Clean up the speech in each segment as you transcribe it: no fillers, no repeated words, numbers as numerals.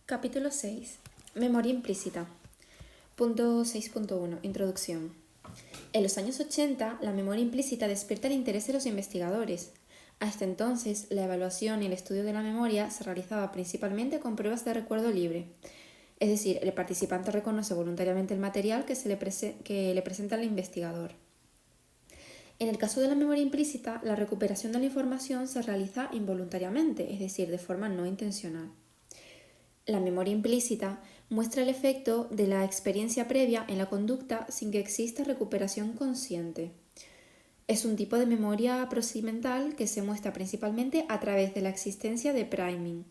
Capítulo 6. Memoria implícita. Punto 6.1. Introducción. En los años 80, la memoria implícita despierta el interés de los investigadores. Hasta entonces, la evaluación y el estudio de la memoria se realizaba principalmente con pruebas de recuerdo libre. Es decir, el participante reconoce voluntariamente el material que le presenta el investigador. En el caso de la memoria implícita, la recuperación de la información se realiza involuntariamente, es decir, de forma no intencional. La memoria implícita muestra el efecto de la experiencia previa en la conducta sin que exista recuperación consciente. Es un tipo de memoria procedimental que se muestra principalmente a través de la existencia de priming.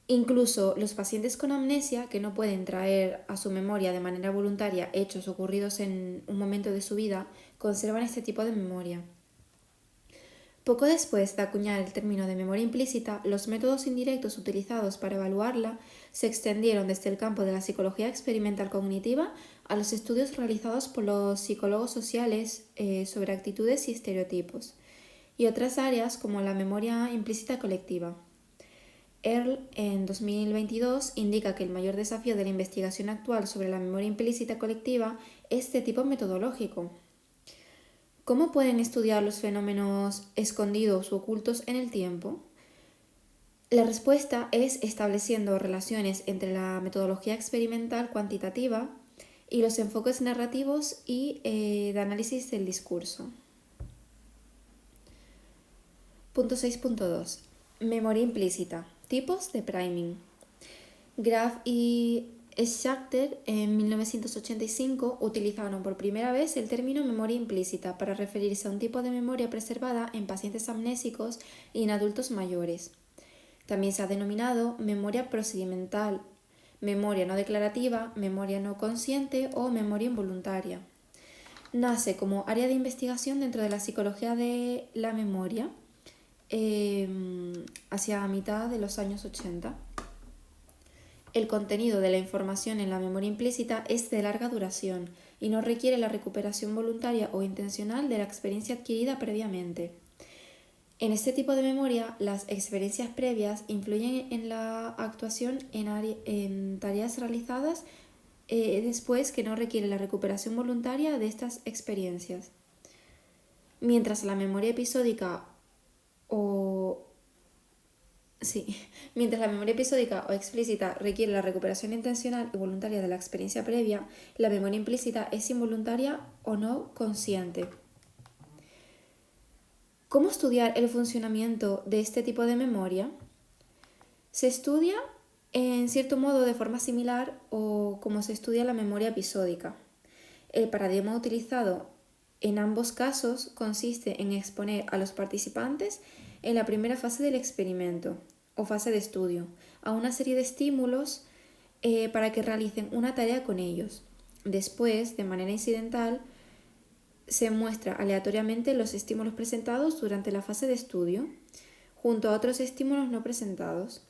Incluso los pacientes con amnesia que no pueden traer a su memoria de manera voluntaria hechos ocurridos en un momento de su vida conservan este tipo de memoria. Poco después de acuñar el término de memoria implícita, los métodos indirectos utilizados para evaluarla se extendieron desde el campo de la psicología experimental cognitiva a los estudios realizados por los psicólogos sociales sobre actitudes y estereotipos, y otras áreas como la memoria implícita colectiva. Earle, en 2022, indica que el mayor desafío de la investigación actual sobre la memoria implícita colectiva es de tipo metodológico. ¿Cómo pueden estudiar los fenómenos escondidos u ocultos en el tiempo? La respuesta es estableciendo relaciones entre la metodología experimental cuantitativa y los enfoques narrativos y de análisis del discurso. Punto 6.2. Memoria implícita. Tipos de priming. Graf y Schachter en 1985 utilizaron por primera vez el término memoria implícita para referirse a un tipo de memoria preservada en pacientes amnésicos y en adultos mayores. También se ha denominado memoria procedimental, memoria no declarativa, memoria no consciente o memoria involuntaria. Nace como área de investigación dentro de la psicología de la memoria hacia mitad de los años 80. El contenido de la información en la memoria implícita es de larga duración y no requiere la recuperación voluntaria o intencional de la experiencia adquirida previamente. En este tipo de memoria, las experiencias previas influyen en la actuación en tareas realizadas después que no requiere la recuperación voluntaria de estas experiencias. Mientras la memoria episódica o explícita requiere la recuperación intencional y voluntaria de la experiencia previa, la memoria implícita es involuntaria o no consciente. ¿Cómo estudiar el funcionamiento de este tipo de memoria? Se estudia en cierto modo de forma similar o como se estudia la memoria episódica. El paradigma utilizado en ambos casos consiste en exponer a los participantes en la primera fase del experimento o fase de estudio a una serie de estímulos para que realicen una tarea con ellos. Después, de manera incidental, se muestra aleatoriamente los estímulos presentados durante la fase de estudio junto a otros estímulos no presentados.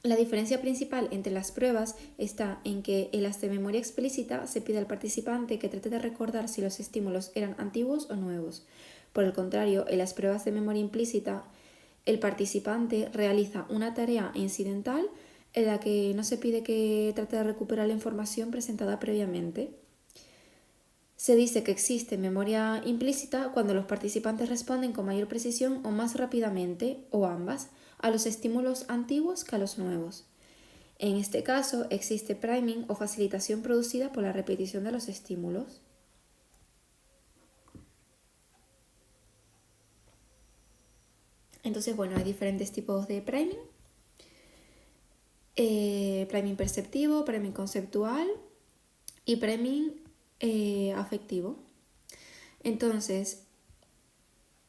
La diferencia principal entre las pruebas está en que en las de memoria explícita se pide al participante que trate de recordar si los estímulos eran antiguos o nuevos. Por el contrario, en las pruebas de memoria implícita, el participante realiza una tarea incidental en la que no se pide que trate de recuperar la información presentada previamente. Se dice que existe memoria implícita cuando los participantes responden con mayor precisión o más rápidamente, o ambas, a los estímulos antiguos que a los nuevos. En este caso, existe priming o facilitación producida por la repetición de los estímulos. Entonces, hay diferentes tipos de priming. Priming perceptivo, priming conceptual y priming afectivo. Entonces,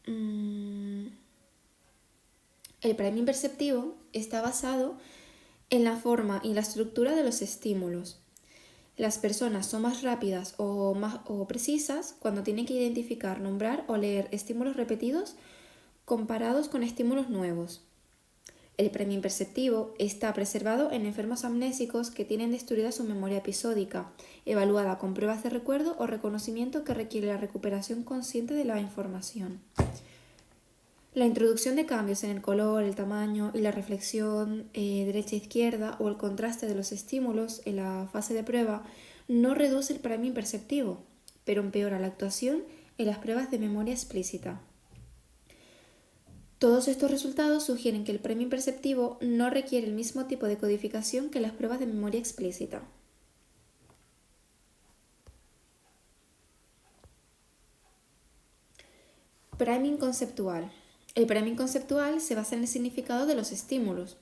el priming perceptivo está basado en la forma y la estructura de los estímulos. Las personas son más rápidas o precisas cuando tienen que identificar, nombrar o leer estímulos repetidos comparados con estímulos nuevos. El priming perceptivo está preservado en enfermos amnésicos que tienen destruida su memoria episódica, evaluada con pruebas de recuerdo o reconocimiento que requiere la recuperación consciente de la información. La introducción de cambios en el color, el tamaño y la reflexión derecha-izquierda o el contraste de los estímulos en la fase de prueba no reduce el priming perceptivo, pero empeora la actuación en las pruebas de memoria explícita. Todos estos resultados sugieren que el priming perceptivo no requiere el mismo tipo de codificación que las pruebas de memoria explícita. Priming conceptual. El priming conceptual se basa en el significado de los estímulos.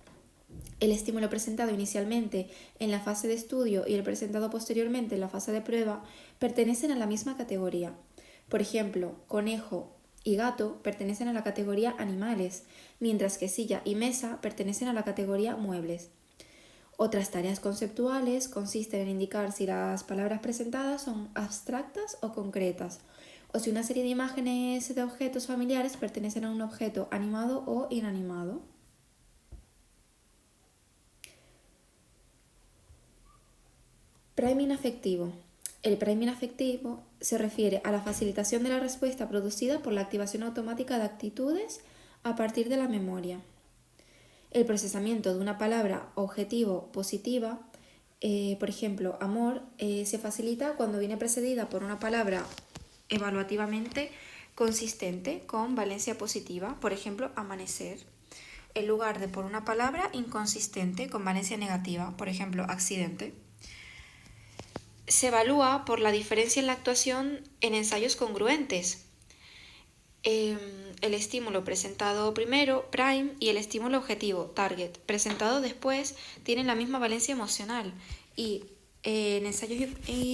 El estímulo presentado inicialmente en la fase de estudio y el presentado posteriormente en la fase de prueba pertenecen a la misma categoría. Por ejemplo, conejo y gato pertenecen a la categoría animales, mientras que silla y mesa pertenecen a la categoría muebles. Otras tareas conceptuales consisten en indicar si las palabras presentadas son abstractas o concretas, o si una serie de imágenes de objetos familiares pertenecen a un objeto animado o inanimado. Priming afectivo. El priming afectivo se refiere a la facilitación de la respuesta producida por la activación automática de actitudes a partir de la memoria. El procesamiento de una palabra objetivo positiva, por ejemplo, amor, se facilita cuando viene precedida por una palabra evaluativamente consistente con valencia positiva, por ejemplo, amanecer, en lugar de por una palabra inconsistente con valencia negativa, por ejemplo, accidente. Se evalúa por la diferencia en la actuación en ensayos congruentes. El estímulo presentado primero, prime, y el estímulo objetivo, target, presentado después, tienen la misma valencia emocional. Y en ensayos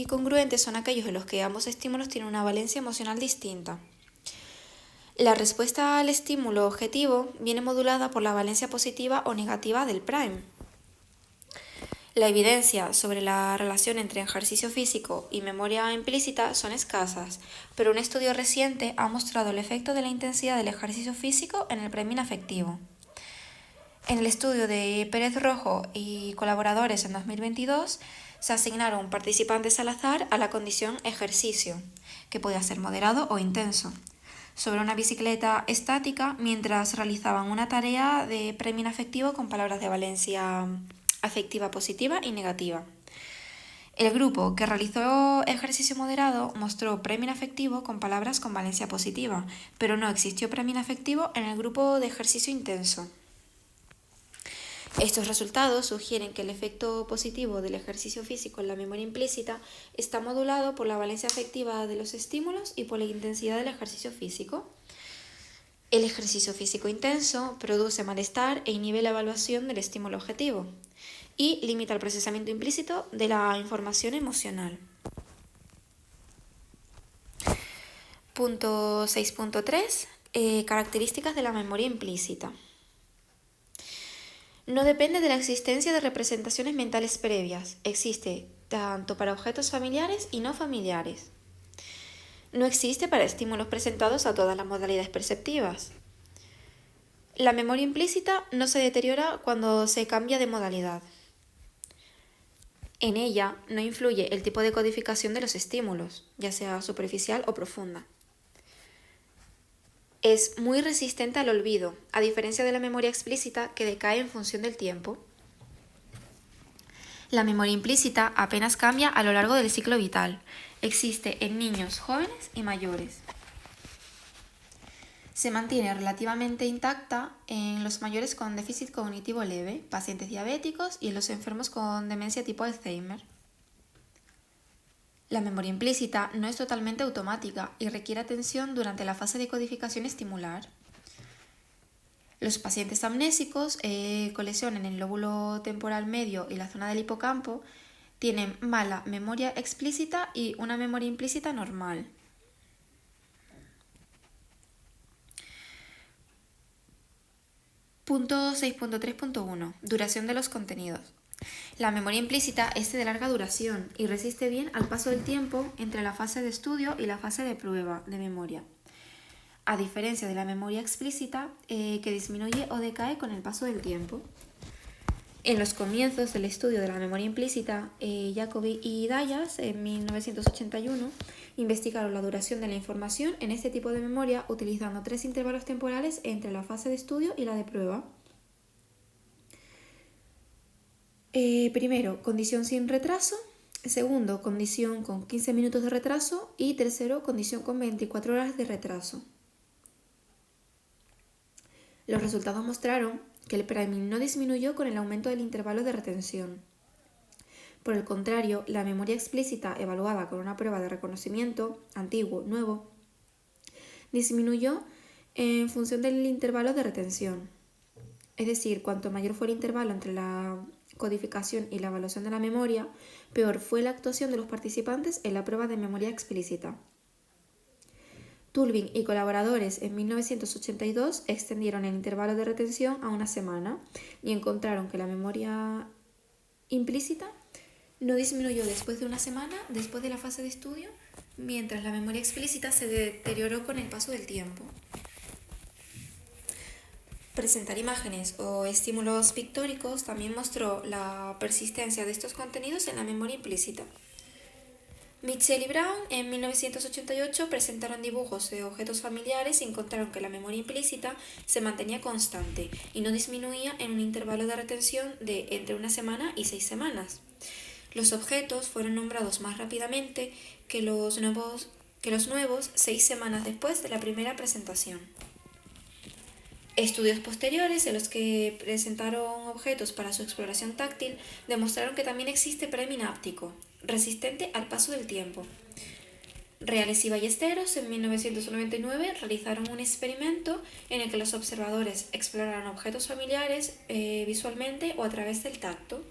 congruentes son aquellos en los que ambos estímulos tienen una valencia emocional distinta. La respuesta al estímulo objetivo viene modulada por la valencia positiva o negativa del prime. La evidencia sobre la relación entre ejercicio físico y memoria implícita son escasas, pero un estudio reciente ha mostrado el efecto de la intensidad del ejercicio físico en el priming afectivo. En el estudio de Pérez Rojo y colaboradores en 2022, se asignaron participantes al azar a la condición ejercicio, que podía ser moderado o intenso, sobre una bicicleta estática mientras realizaban una tarea de priming afectivo con palabras de valencia afectiva positiva y negativa. El grupo que realizó ejercicio moderado mostró priming afectivo con palabras con valencia positiva, pero no existió priming afectivo en el grupo de ejercicio intenso. Estos resultados sugieren que el efecto positivo del ejercicio físico en la memoria implícita está modulado por la valencia afectiva de los estímulos y por la intensidad del ejercicio físico. El ejercicio físico intenso produce malestar e inhibe la evaluación del estímulo objetivo y limita el procesamiento implícito de la información emocional. Punto 6.3. Características de la memoria implícita. No depende de la existencia de representaciones mentales previas. Existe tanto para objetos familiares y no familiares. No existe para estímulos presentados a todas las modalidades perceptivas. La memoria implícita no se deteriora cuando se cambia de modalidad. En ella no influye el tipo de codificación de los estímulos, ya sea superficial o profunda. Es muy resistente al olvido, a diferencia de la memoria explícita que decae en función del tiempo. La memoria implícita apenas cambia a lo largo del ciclo vital. Existe en niños, jóvenes y mayores. Se mantiene relativamente intacta en los mayores con déficit cognitivo leve, pacientes diabéticos y en los enfermos con demencia tipo Alzheimer. La memoria implícita no es totalmente automática y requiere atención durante la fase de codificación estimular. Los pacientes amnésicos con lesión en el lóbulo temporal medio y la zona del hipocampo tienen mala memoria explícita y una memoria implícita normal. Punto 6.3.1. Duración de los contenidos. La memoria implícita es de larga duración y resiste bien al paso del tiempo entre la fase de estudio y la fase de prueba de memoria, a diferencia de la memoria explícita que disminuye o decae con el paso del tiempo. En los comienzos del estudio de la memoria implícita, Jacobi y Dayas, en 1981, Investigaron la duración de la información en este tipo de memoria utilizando 3 intervalos temporales entre la fase de estudio y la de prueba. Primero, condición sin retraso. Segundo, condición con 15 minutos de retraso. Y tercero, condición con 24 horas de retraso. Los resultados mostraron que el priming no disminuyó con el aumento del intervalo de retención. Por el contrario, la memoria explícita evaluada con una prueba de reconocimiento, antiguo, nuevo, disminuyó en función del intervalo de retención. Es decir, cuanto mayor fue el intervalo entre la codificación y la evaluación de la memoria, peor fue la actuación de los participantes en la prueba de memoria explícita. Tulving y colaboradores en 1982 extendieron el intervalo de retención a una semana y encontraron que la memoria implícita no disminuyó después de una semana, después de la fase de estudio, mientras la memoria explícita se deterioró con el paso del tiempo. Presentar imágenes o estímulos pictóricos también mostró la persistencia de estos contenidos en la memoria implícita. Mitchell y Brown en 1988 presentaron dibujos de objetos familiares y encontraron que la memoria implícita se mantenía constante y no disminuía en un intervalo de retención de entre una semana y 6 semanas. Los objetos fueron nombrados más rápidamente que los nuevos 6 semanas después de la primera presentación. Estudios posteriores en los que presentaron objetos para su exploración táctil demostraron que también existe priming áptico, resistente al paso del tiempo. Reales y Ballesteros en 1999 realizaron un experimento en el que los observadores exploraron objetos familiares visualmente o a través del tacto.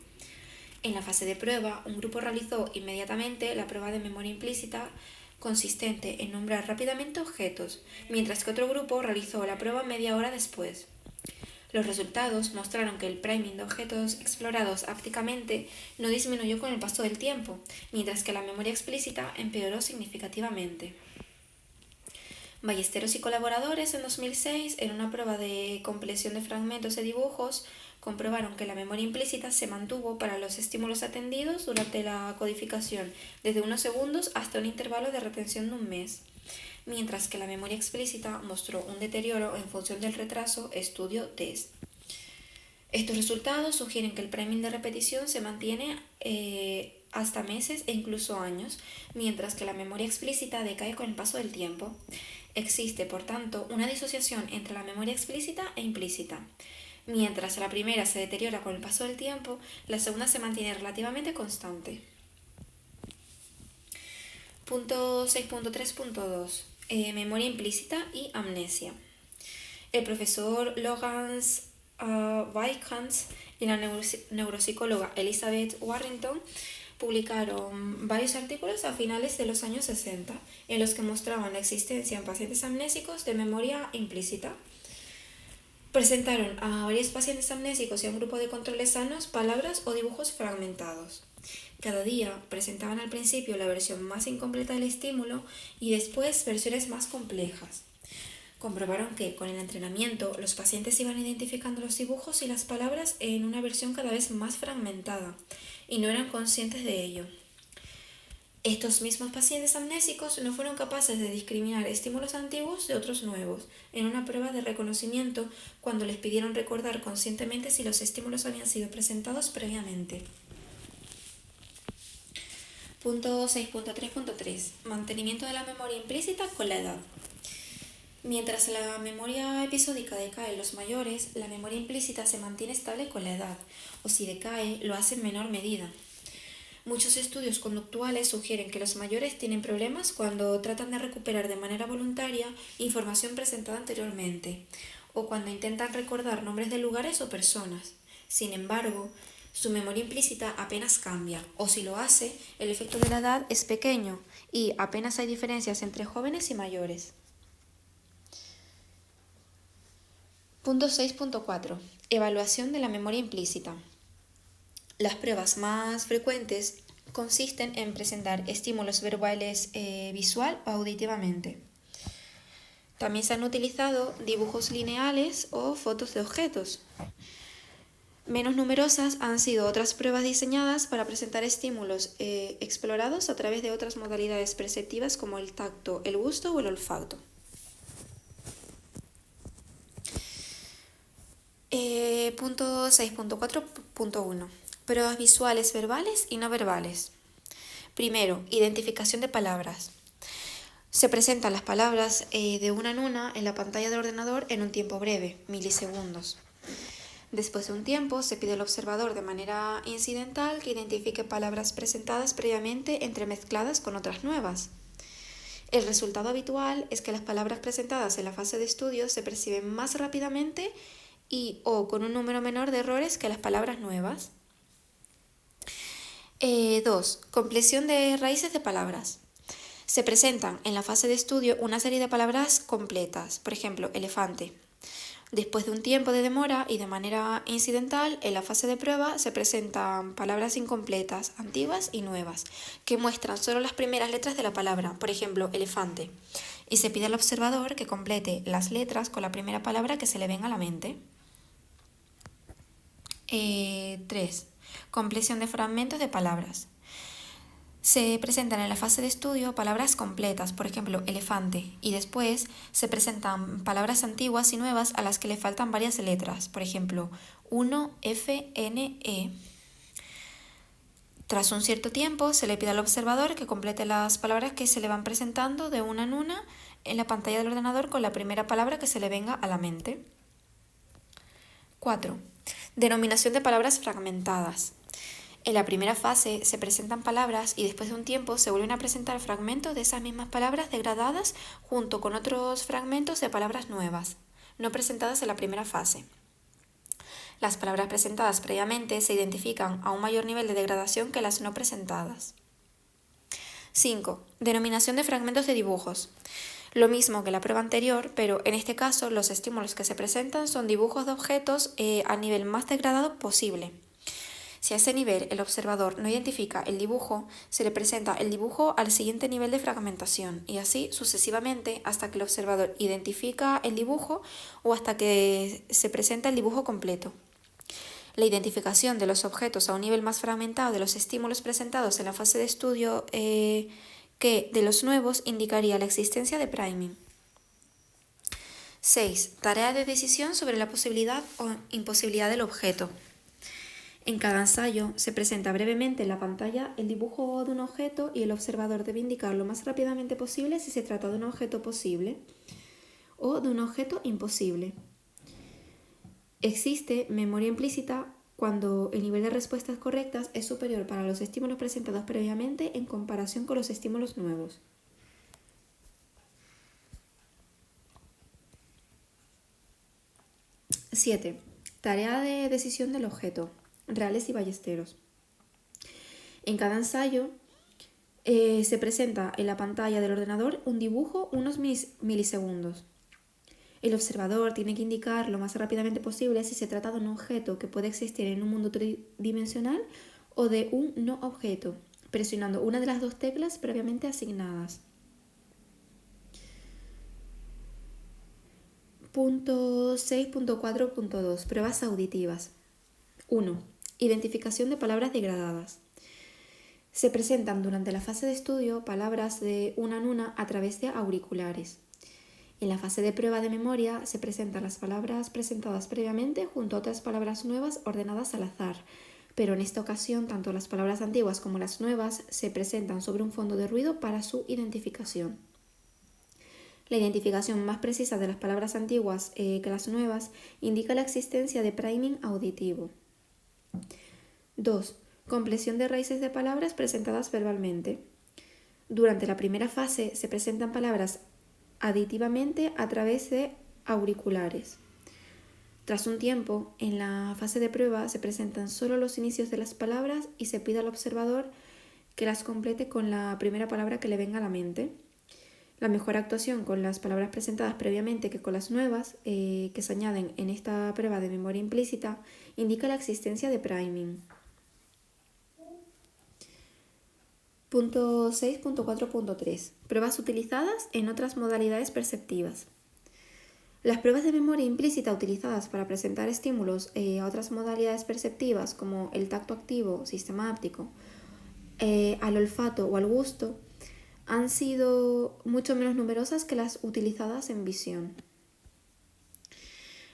En la fase de prueba, un grupo realizó inmediatamente la prueba de memoria implícita consistente en nombrar rápidamente objetos, mientras que otro grupo realizó la prueba media hora después. Los resultados mostraron que el priming de objetos explorados ápticamente no disminuyó con el paso del tiempo, mientras que la memoria explícita empeoró significativamente. Ballesteros y colaboradores en 2006, en una prueba de compleción de fragmentos de dibujos, comprobaron que la memoria implícita se mantuvo para los estímulos atendidos durante la codificación desde unos segundos hasta un intervalo de retención de un mes, mientras que la memoria explícita mostró un deterioro en función del retraso estudio-test. Estos resultados sugieren que el priming de repetición se mantiene hasta meses e incluso años, mientras que la memoria explícita decae con el paso del tiempo. Existe, por tanto, una disociación entre la memoria explícita e implícita. Mientras la primera se deteriora con el paso del tiempo, la segunda se mantiene relativamente constante. Punto 6.3.2. Memoria implícita y amnesia. El profesor Logans Weikans y la neuropsicóloga Elizabeth Warrington publicaron varios artículos a finales de los años 60 en los que mostraban la existencia en pacientes amnésicos de memoria implícita. Presentaron a varios pacientes amnésicos y a un grupo de controles sanos palabras o dibujos fragmentados. Cada día presentaban al principio la versión más incompleta del estímulo y después versiones más complejas. Comprobaron que, con el entrenamiento, los pacientes iban identificando los dibujos y las palabras en una versión cada vez más fragmentada y no eran conscientes de ello. Estos mismos pacientes amnésicos no fueron capaces de discriminar estímulos antiguos de otros nuevos en una prueba de reconocimiento cuando les pidieron recordar conscientemente si los estímulos habían sido presentados previamente. Punto 6.3.3. Mantenimiento de la memoria implícita con la edad. Mientras la memoria episódica decae en los mayores, la memoria implícita se mantiene estable con la edad, o si decae, lo hace en menor medida. Muchos estudios conductuales sugieren que los mayores tienen problemas cuando tratan de recuperar de manera voluntaria información presentada anteriormente, o cuando intentan recordar nombres de lugares o personas. Sin embargo, su memoria implícita apenas cambia, o si lo hace, el efecto de la edad es pequeño y apenas hay diferencias entre jóvenes y mayores. Punto 6.4. Evaluación de la memoria implícita. Las pruebas más frecuentes consisten en presentar estímulos verbales visual o auditivamente. También se han utilizado dibujos lineales o fotos de objetos. Menos numerosas han sido otras pruebas diseñadas para presentar estímulos explorados a través de otras modalidades perceptivas como el tacto, el gusto o el olfato. Punto 6.4.1. Pruebas visuales verbales y no verbales. Primero, identificación de palabras. Se presentan las palabras de una en una en la pantalla del ordenador en un tiempo breve, milisegundos. Después de un tiempo, se pide al observador de manera incidental que identifique palabras presentadas previamente entremezcladas con otras nuevas. El resultado habitual es que las palabras presentadas en la fase de estudio se perciben más rápidamente y o con un número menor de errores que las palabras nuevas. 2. Compleción de raíces de palabras. Se presentan en la fase de estudio una serie de palabras completas, por ejemplo, elefante. Después de un tiempo de demora y de manera incidental, en la fase de prueba se presentan palabras incompletas, antiguas y nuevas, que muestran solo las primeras letras de la palabra, por ejemplo, elefante, y se pide al observador que complete las letras con la primera palabra que se le venga a la mente. 3. Compleción de fragmentos de palabras. Se presentan en la fase de estudio palabras completas, por ejemplo, elefante, y después se presentan palabras antiguas y nuevas a las que le faltan varias letras, por ejemplo, 1, F, N, E. Tras un cierto tiempo, se le pide al observador que complete las palabras que se le van presentando de una en la pantalla del ordenador con la primera palabra que se le venga a la mente. 4. Denominación de palabras fragmentadas. En la primera fase se presentan palabras y después de un tiempo se vuelven a presentar fragmentos de esas mismas palabras degradadas junto con otros fragmentos de palabras nuevas, no presentadas en la primera fase. Las palabras presentadas previamente se identifican a un mayor nivel de degradación que las no presentadas. 5. Denominación de fragmentos de dibujos. Lo mismo que la prueba anterior, pero en este caso los estímulos que se presentan son dibujos de objetos al nivel más degradado posible. Si a ese nivel el observador no identifica el dibujo, se le presenta el dibujo al siguiente nivel de fragmentación y así sucesivamente hasta que el observador identifica el dibujo o hasta que se presenta el dibujo completo. La identificación de los objetos a un nivel más fragmentado de los estímulos presentados en la fase de estudio que de los nuevos indicaría la existencia de priming. 6. Tarea de decisión sobre la posibilidad o imposibilidad del objeto. En cada ensayo se presenta brevemente en la pantalla el dibujo de un objeto y el observador debe indicar lo más rápidamente posible si se trata de un objeto posible o de un objeto imposible. Existe memoria implícita cuando el nivel de respuestas correctas es superior para los estímulos presentados previamente en comparación con los estímulos nuevos. ¡7! Tarea de decisión del objeto. Reales y ballesteros. En cada ensayo se presenta en la pantalla del ordenador un dibujo unos milisegundos. El observador tiene que indicar lo más rápidamente posible si se trata de un objeto que puede existir en un mundo tridimensional o de un no objeto, presionando una de las dos teclas previamente asignadas. Punto 6.4.2. Pruebas auditivas. 1. Identificación de palabras degradadas. Se presentan durante la fase de estudio palabras de una en una a través de auriculares. En la fase de prueba de memoria se presentan las palabras presentadas previamente junto a otras palabras nuevas ordenadas al azar, pero en esta ocasión tanto las palabras antiguas como las nuevas se presentan sobre un fondo de ruido para su identificación. La identificación más precisa de las palabras antiguas que las nuevas indica la existencia de priming auditivo. 2. Compleción de raíces de palabras presentadas verbalmente. Durante la primera fase se presentan palabras aditivamente a través de auriculares. Tras un tiempo, en la fase de prueba se presentan solo los inicios de las palabras y se pide al observador que las complete con la primera palabra que le venga a la mente. La mejor actuación con las palabras presentadas previamente que con las nuevas que se añaden en esta prueba de memoria implícita indica la existencia de priming. Punto 6.4.3. Pruebas utilizadas en otras modalidades perceptivas. Las pruebas de memoria implícita utilizadas para presentar estímulos a otras modalidades perceptivas como el tacto activo, sistema áptico, al olfato o al gusto han sido mucho menos numerosas que las utilizadas en visión.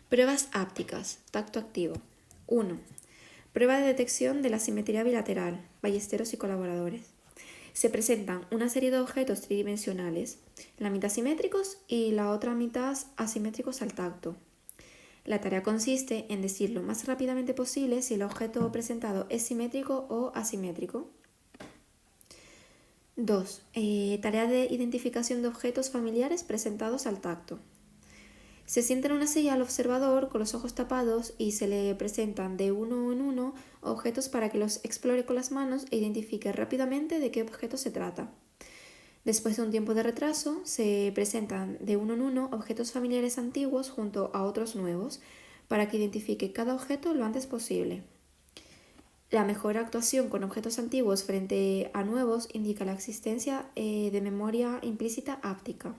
Pruebas ápticas, tacto activo. 1. Prueba de detección de la simetría bilateral, Ballesteros y colaboradores. Se presentan una serie de objetos tridimensionales, la mitad simétricos y la otra mitad asimétricos al tacto. La tarea consiste en decir lo más rápidamente posible si el objeto presentado es simétrico o asimétrico. 2. Tarea de identificación de objetos familiares presentados al tacto. Se sienta en una silla al observador con los ojos tapados y se le presentan de uno en uno objetos para que los explore con las manos e identifique rápidamente de qué objeto se trata. Después de un tiempo de retraso, se presentan de uno en uno objetos familiares antiguos junto a otros nuevos para que identifique cada objeto lo antes posible. La mejor actuación con objetos antiguos frente a nuevos indica la existencia de memoria implícita áptica.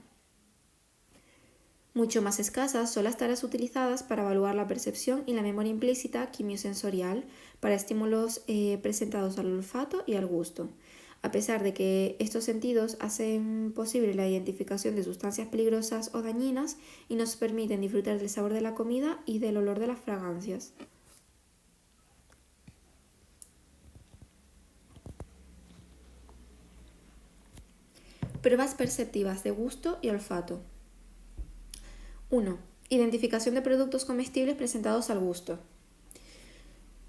Mucho más escasas son las tareas utilizadas para evaluar la percepción y la memoria implícita quimiosensorial para estímulos presentados al olfato y al gusto, a pesar de que estos sentidos hacen posible la identificación de sustancias peligrosas o dañinas y nos permiten disfrutar del sabor de la comida y del olor de las fragancias. Pruebas perceptivas de gusto y olfato. 1. Identificación de productos comestibles presentados al gusto.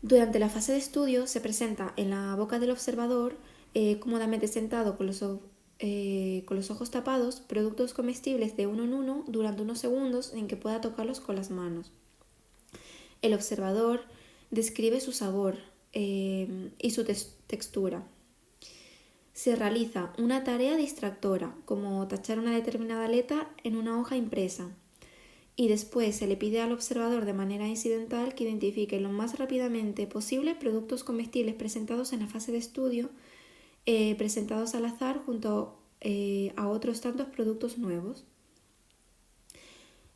Durante la fase de estudio se presenta en la boca del observador, cómodamente sentado con los ojos tapados, productos comestibles de uno en uno durante unos segundos en que pueda tocarlos con las manos. El observador describe su sabor y su textura. Se realiza una tarea distractora, como tachar una determinada letra en una hoja impresa. Y después se le pide al observador de manera incidental que identifique lo más rápidamente posible productos comestibles presentados en la fase de estudio, presentados al azar junto a otros tantos productos nuevos.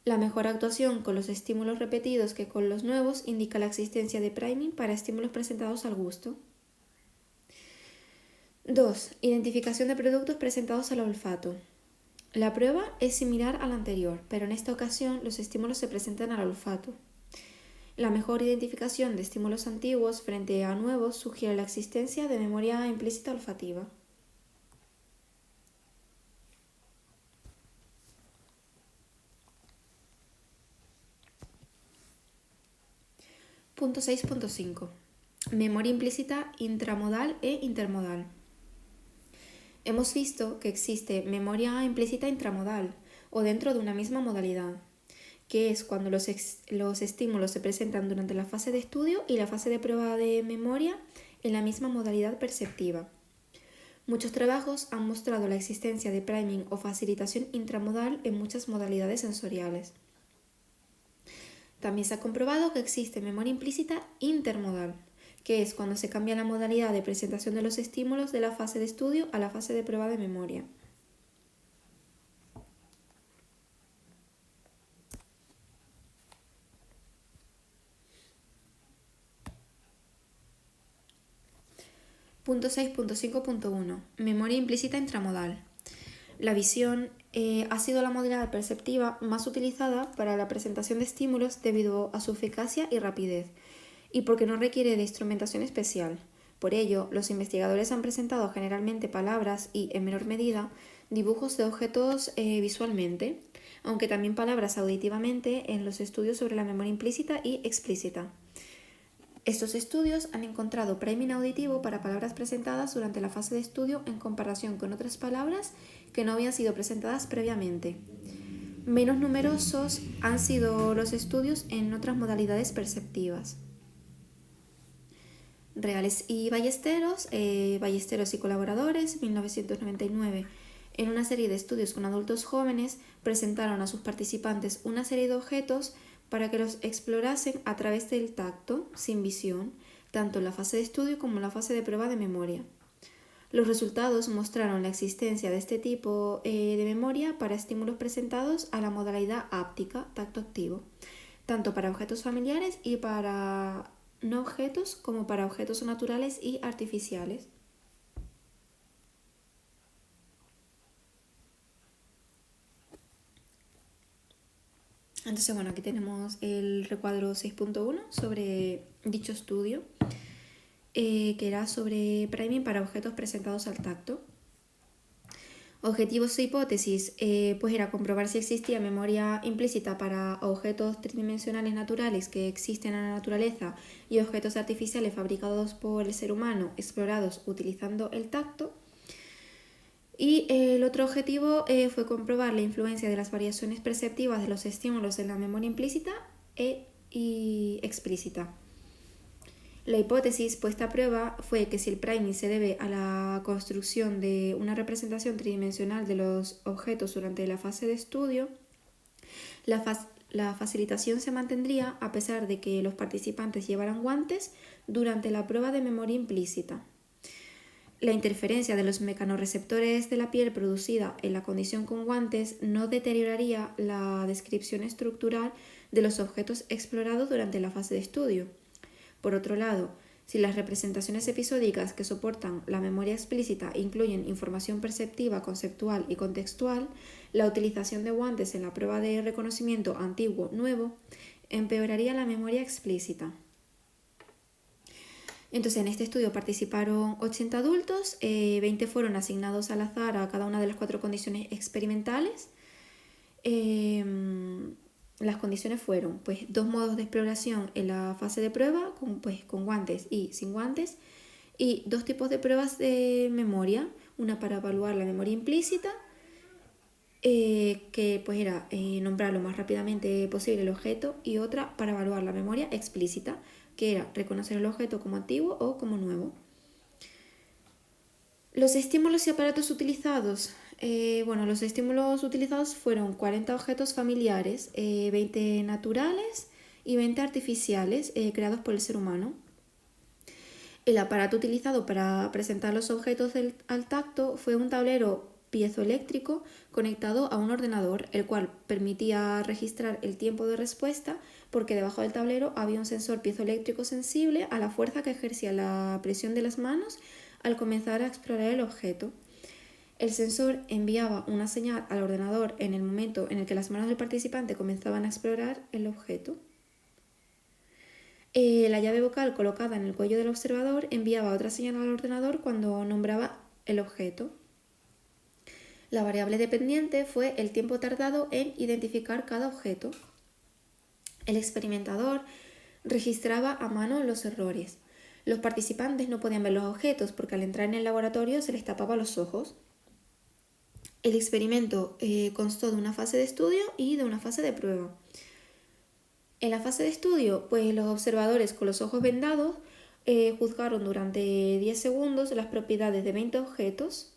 La mejor actuación con los estímulos repetidos que con los nuevos indica la existencia de priming para estímulos presentados al gusto. 2. Identificación de productos presentados al olfato. La prueba es similar a la anterior, pero en esta ocasión los estímulos se presentan al olfato. La mejor identificación de estímulos antiguos frente a nuevos sugiere la existencia de memoria implícita olfativa. Punto 6.5. Memoria implícita intramodal e intermodal. Hemos visto que existe memoria implícita intramodal o dentro de una misma modalidad, que es cuando los estímulos se presentan durante la fase de estudio y la fase de prueba de memoria en la misma modalidad perceptiva. Muchos trabajos han mostrado la existencia de priming o facilitación intramodal en muchas modalidades sensoriales. También se ha comprobado que existe memoria implícita intermodal, que es cuando se cambia la modalidad de presentación de los estímulos de la fase de estudio a la fase de prueba de memoria. Punto 6.5.1. Memoria implícita intramodal. La visión ha sido la modalidad perceptiva más utilizada para la presentación de estímulos debido a su eficacia y rapidez, y porque no requiere de instrumentación especial. Por ello, los investigadores han presentado generalmente palabras y, en menor medida, dibujos de objetos visualmente, aunque también palabras auditivamente en los estudios sobre la memoria implícita y explícita. Estos estudios han encontrado priming auditivo para palabras presentadas durante la fase de estudio en comparación con otras palabras que no habían sido presentadas previamente. Menos numerosos han sido los estudios en otras modalidades perceptivas. Reales y Ballesteros, Ballesteros y colaboradores, 1999. En una serie de estudios con adultos jóvenes, presentaron a sus participantes una serie de objetos para que los explorasen a través del tacto, sin visión, tanto en la fase de estudio como en la fase de prueba de memoria. Los resultados mostraron la existencia de este tipo de memoria para estímulos presentados a la modalidad háptica, tacto activo, tanto para objetos familiares y para no objetos como para objetos naturales y artificiales. Entonces, bueno, aquí tenemos el recuadro 6.1 sobre dicho estudio, que era sobre priming para objetos presentados al tacto. Objetivos e hipótesis, pues era comprobar si existía memoria implícita para objetos tridimensionales naturales que existen en la naturaleza y objetos artificiales fabricados por el ser humano, explorados utilizando el tacto. Y el otro objetivo fue comprobar la influencia de las variaciones perceptivas de los estímulos en la memoria implícita y explícita. La hipótesis puesta a prueba fue que si el priming se debe a la construcción de una representación tridimensional de los objetos durante la fase de estudio, la facilitación se mantendría a pesar de que los participantes llevaran guantes durante la prueba de memoria implícita. La interferencia de los mecanorreceptores de la piel producida en la condición con guantes no deterioraría la descripción estructural de los objetos explorados durante la fase de estudio. Por otro lado, si las representaciones episódicas que soportan la memoria explícita incluyen información perceptiva, conceptual y contextual, la utilización de guantes en la prueba de reconocimiento antiguo-nuevo empeoraría la memoria explícita. Entonces, en este estudio participaron 80 adultos, 20 fueron asignados al azar a cada una de las 4 condiciones experimentales. Las condiciones fueron pues 2 modos de exploración en la fase de prueba, con guantes y sin guantes, y 2 tipos de pruebas de memoria, una para evaluar la memoria implícita, que pues era nombrar lo más rápidamente posible el objeto, y otra para evaluar la memoria explícita, que era reconocer el objeto como antiguo o como nuevo. Los estímulos y aparatos utilizados. Los estímulos utilizados fueron 40 objetos familiares, 20 naturales y 20 artificiales creados por el ser humano. El aparato utilizado para presentar los objetos al tacto fue un tablero piezoeléctrico conectado a un ordenador, el cual permitía registrar el tiempo de respuesta porque debajo del tablero había un sensor piezoeléctrico sensible a la fuerza que ejercía la presión de las manos al comenzar a explorar el objeto. El sensor enviaba una señal al ordenador en el momento en el que las manos del participante comenzaban a explorar el objeto. La llave vocal colocada en el cuello del observador enviaba otra señal al ordenador cuando nombraba el objeto. La variable dependiente fue el tiempo tardado en identificar cada objeto. El experimentador registraba a mano los errores. Los participantes no podían ver los objetos porque al entrar en el laboratorio se les tapaba los ojos. El experimento constó de una fase de estudio y de una fase de prueba. En la fase de estudio, pues los observadores con los ojos vendados juzgaron durante 10 segundos las propiedades de 20 objetos,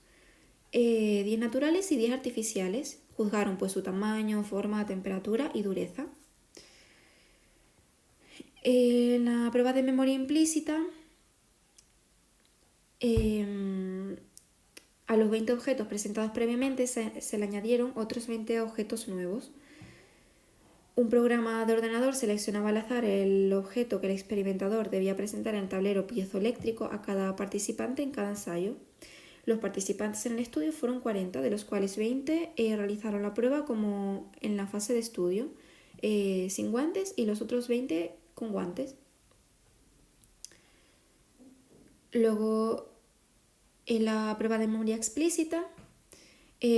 10 naturales y 10 artificiales. Juzgaron pues su tamaño, forma, temperatura y dureza. En la prueba de memoria implícita, a los 20 objetos presentados previamente se le añadieron otros 20 objetos nuevos. Un programa de ordenador seleccionaba al azar el objeto que el experimentador debía presentar en el tablero piezoeléctrico a cada participante en cada ensayo. Los participantes en el estudio fueron 40, de los cuales 20 realizaron la prueba como en la fase de estudio, sin guantes, y los otros 20 con guantes. Luego, en la prueba de memoria explícita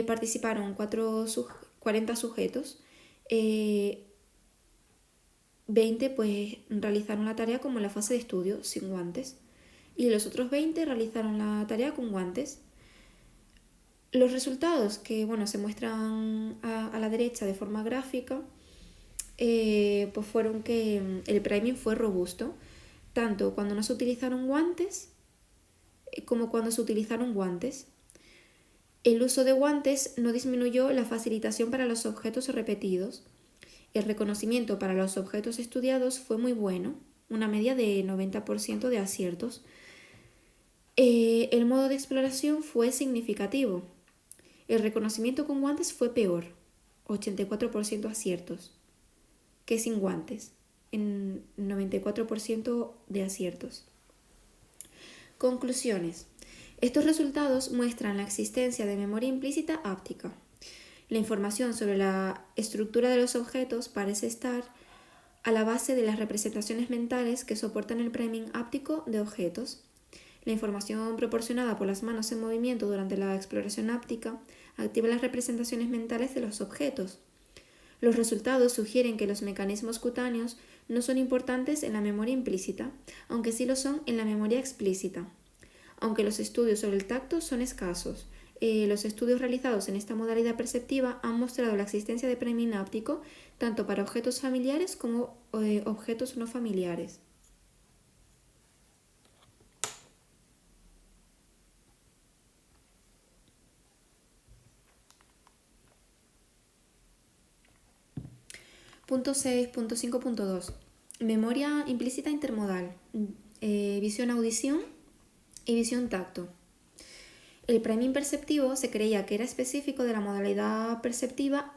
participaron 40 sujetos. 20 pues realizaron la tarea como en la fase de estudio, sin guantes. Y los otros 20 realizaron la tarea con guantes. Los resultados que se muestran a la derecha de forma gráfica pues fueron que el priming fue robusto, tanto cuando no se utilizaron guantes como cuando se utilizaron guantes. El uso de guantes no disminuyó la facilitación para los objetos repetidos. El reconocimiento para los objetos estudiados fue muy bueno, una media de 90% de aciertos. El modo de exploración fue significativo. El reconocimiento con guantes fue peor, 84% aciertos, que sin guantes, en 94% de aciertos. Conclusiones. Estos resultados muestran la existencia de memoria implícita áptica. La información sobre la estructura de los objetos parece estar a la base de las representaciones mentales que soportan el priming áptico de objetos. La información proporcionada por las manos en movimiento durante la exploración áptica activa las representaciones mentales de los objetos. Los resultados sugieren que los mecanismos cutáneos no son importantes en la memoria implícita, aunque sí lo son en la memoria explícita. Aunque los estudios sobre el tacto son escasos, los estudios realizados en esta modalidad perceptiva han mostrado la existencia de priming áptico tanto para objetos familiares como objetos no familiares. Punto 6.5.2. Memoria implícita intermodal. Visión-audición y visión-tacto. El priming perceptivo se creía que era específico de la modalidad perceptiva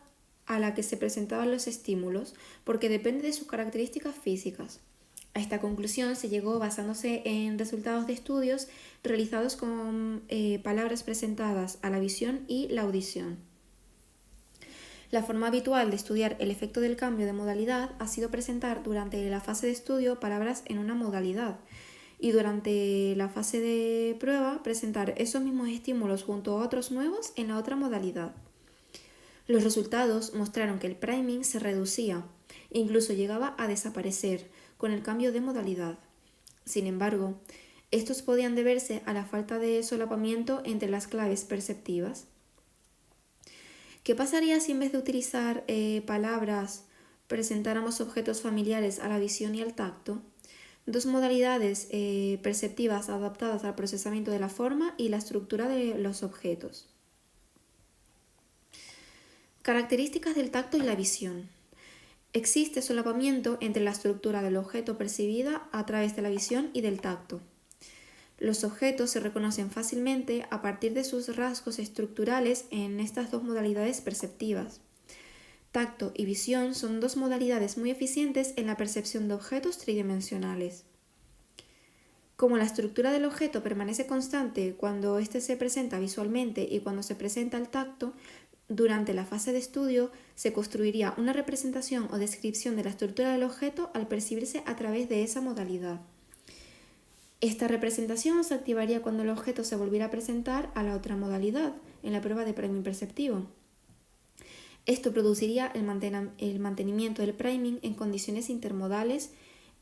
a la que se presentaban los estímulos, porque depende de sus características físicas. A esta conclusión se llegó basándose en resultados de estudios realizados con palabras presentadas a la visión y la audición. La forma habitual de estudiar el efecto del cambio de modalidad ha sido presentar durante la fase de estudio palabras en una modalidad y durante la fase de prueba presentar esos mismos estímulos junto a otros nuevos en la otra modalidad. Los resultados mostraron que el priming se reducía e incluso llegaba a desaparecer con el cambio de modalidad. Sin embargo, estos podían deberse a la falta de solapamiento entre las claves perceptivas. ¿Qué pasaría si en vez de utilizar palabras presentáramos objetos familiares a la visión y al tacto? Dos modalidades perceptivas adaptadas al procesamiento de la forma y la estructura de los objetos. Características del tacto y la visión. Existe solapamiento entre la estructura del objeto percibida a través de la visión y del tacto. Los objetos se reconocen fácilmente a partir de sus rasgos estructurales en estas dos modalidades perceptivas. Tacto y visión son dos modalidades muy eficientes en la percepción de objetos tridimensionales. Como la estructura del objeto permanece constante cuando éste se presenta visualmente y cuando se presenta al tacto, durante la fase de estudio se construiría una representación o descripción de la estructura del objeto al percibirse a través de esa modalidad. Esta representación se activaría cuando el objeto se volviera a presentar a la otra modalidad, en la prueba de priming perceptivo. Esto produciría el mantenimiento del priming en condiciones intermodales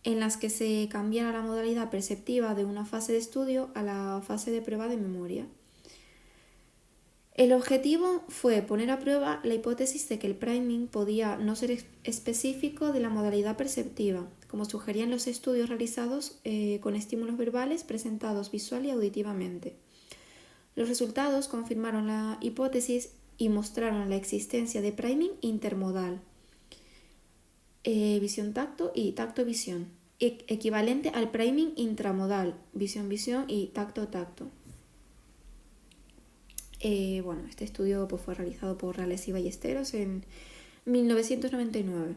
en las que se cambiara la modalidad perceptiva de una fase de estudio a la fase de prueba de memoria. El objetivo fue poner a prueba la hipótesis de que el priming podía no ser específico de la modalidad perceptiva, como sugerían los estudios realizados con estímulos verbales presentados visual y auditivamente. Los resultados confirmaron la hipótesis y mostraron la existencia de priming intermodal, visión-tacto y tacto-visión, equivalente al priming intramodal, visión-visión y tacto-tacto. Este estudio fue realizado por Rales y Ballesteros en 1999.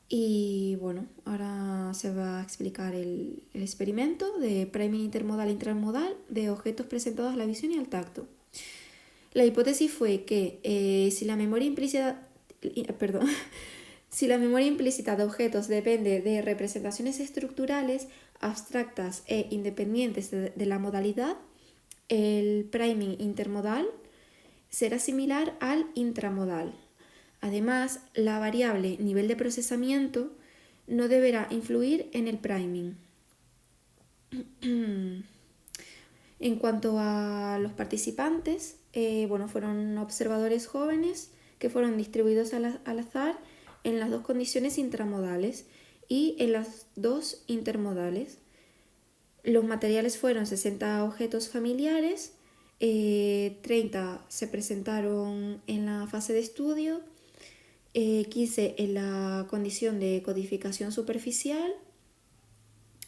Y ahora se va a explicar el experimento de priming intermodal e intramodal de objetos presentados a la visión y al tacto. La hipótesis fue que si la memoria implícita de objetos depende de representaciones estructurales abstractas e independientes de la modalidad, el priming intermodal será similar al intramodal. Además, la variable nivel de procesamiento no deberá influir en el priming. En cuanto a los participantes, fueron observadores jóvenes que fueron distribuidos al azar en las dos condiciones intramodales y en las dos intermodales. Los materiales fueron 60 objetos familiares, 30 se presentaron en la fase de estudio, 15 en la condición de codificación superficial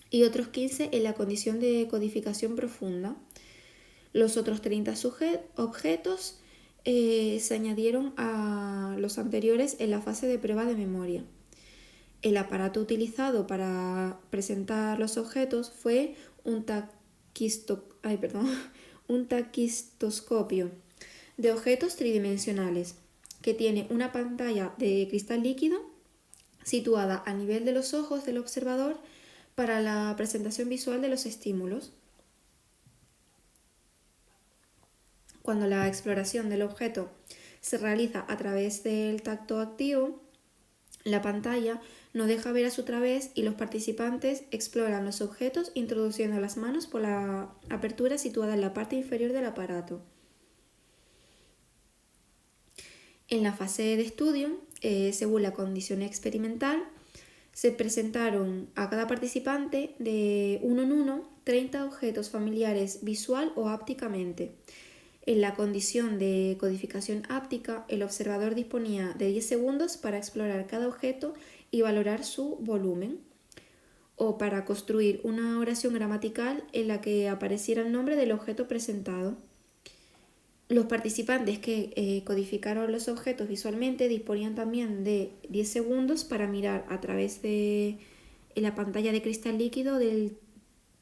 y otros 15 en la condición de codificación profunda. Los otros 30 objetos se añadieron a los anteriores en la fase de prueba de memoria. El aparato utilizado para presentar los objetos fue un taquistoscopio de objetos tridimensionales que tiene una pantalla de cristal líquido situada a nivel de los ojos del observador para la presentación visual de los estímulos. Cuando la exploración del objeto se realiza a través del tacto activo, la pantalla no deja ver a su través y los participantes exploran los objetos introduciendo las manos por la apertura situada en la parte inferior del aparato. En la fase de estudio, según la condición experimental, se presentaron a cada participante de uno en uno 30 objetos familiares visual o ápticamente. En la condición de codificación áptica, el observador disponía de 10 segundos para explorar cada objeto y valorar su volumen, o para construir una oración gramatical en la que apareciera el nombre del objeto presentado. Los participantes que codificaron los objetos visualmente disponían también de 10 segundos para mirar a través de la pantalla de cristal líquido del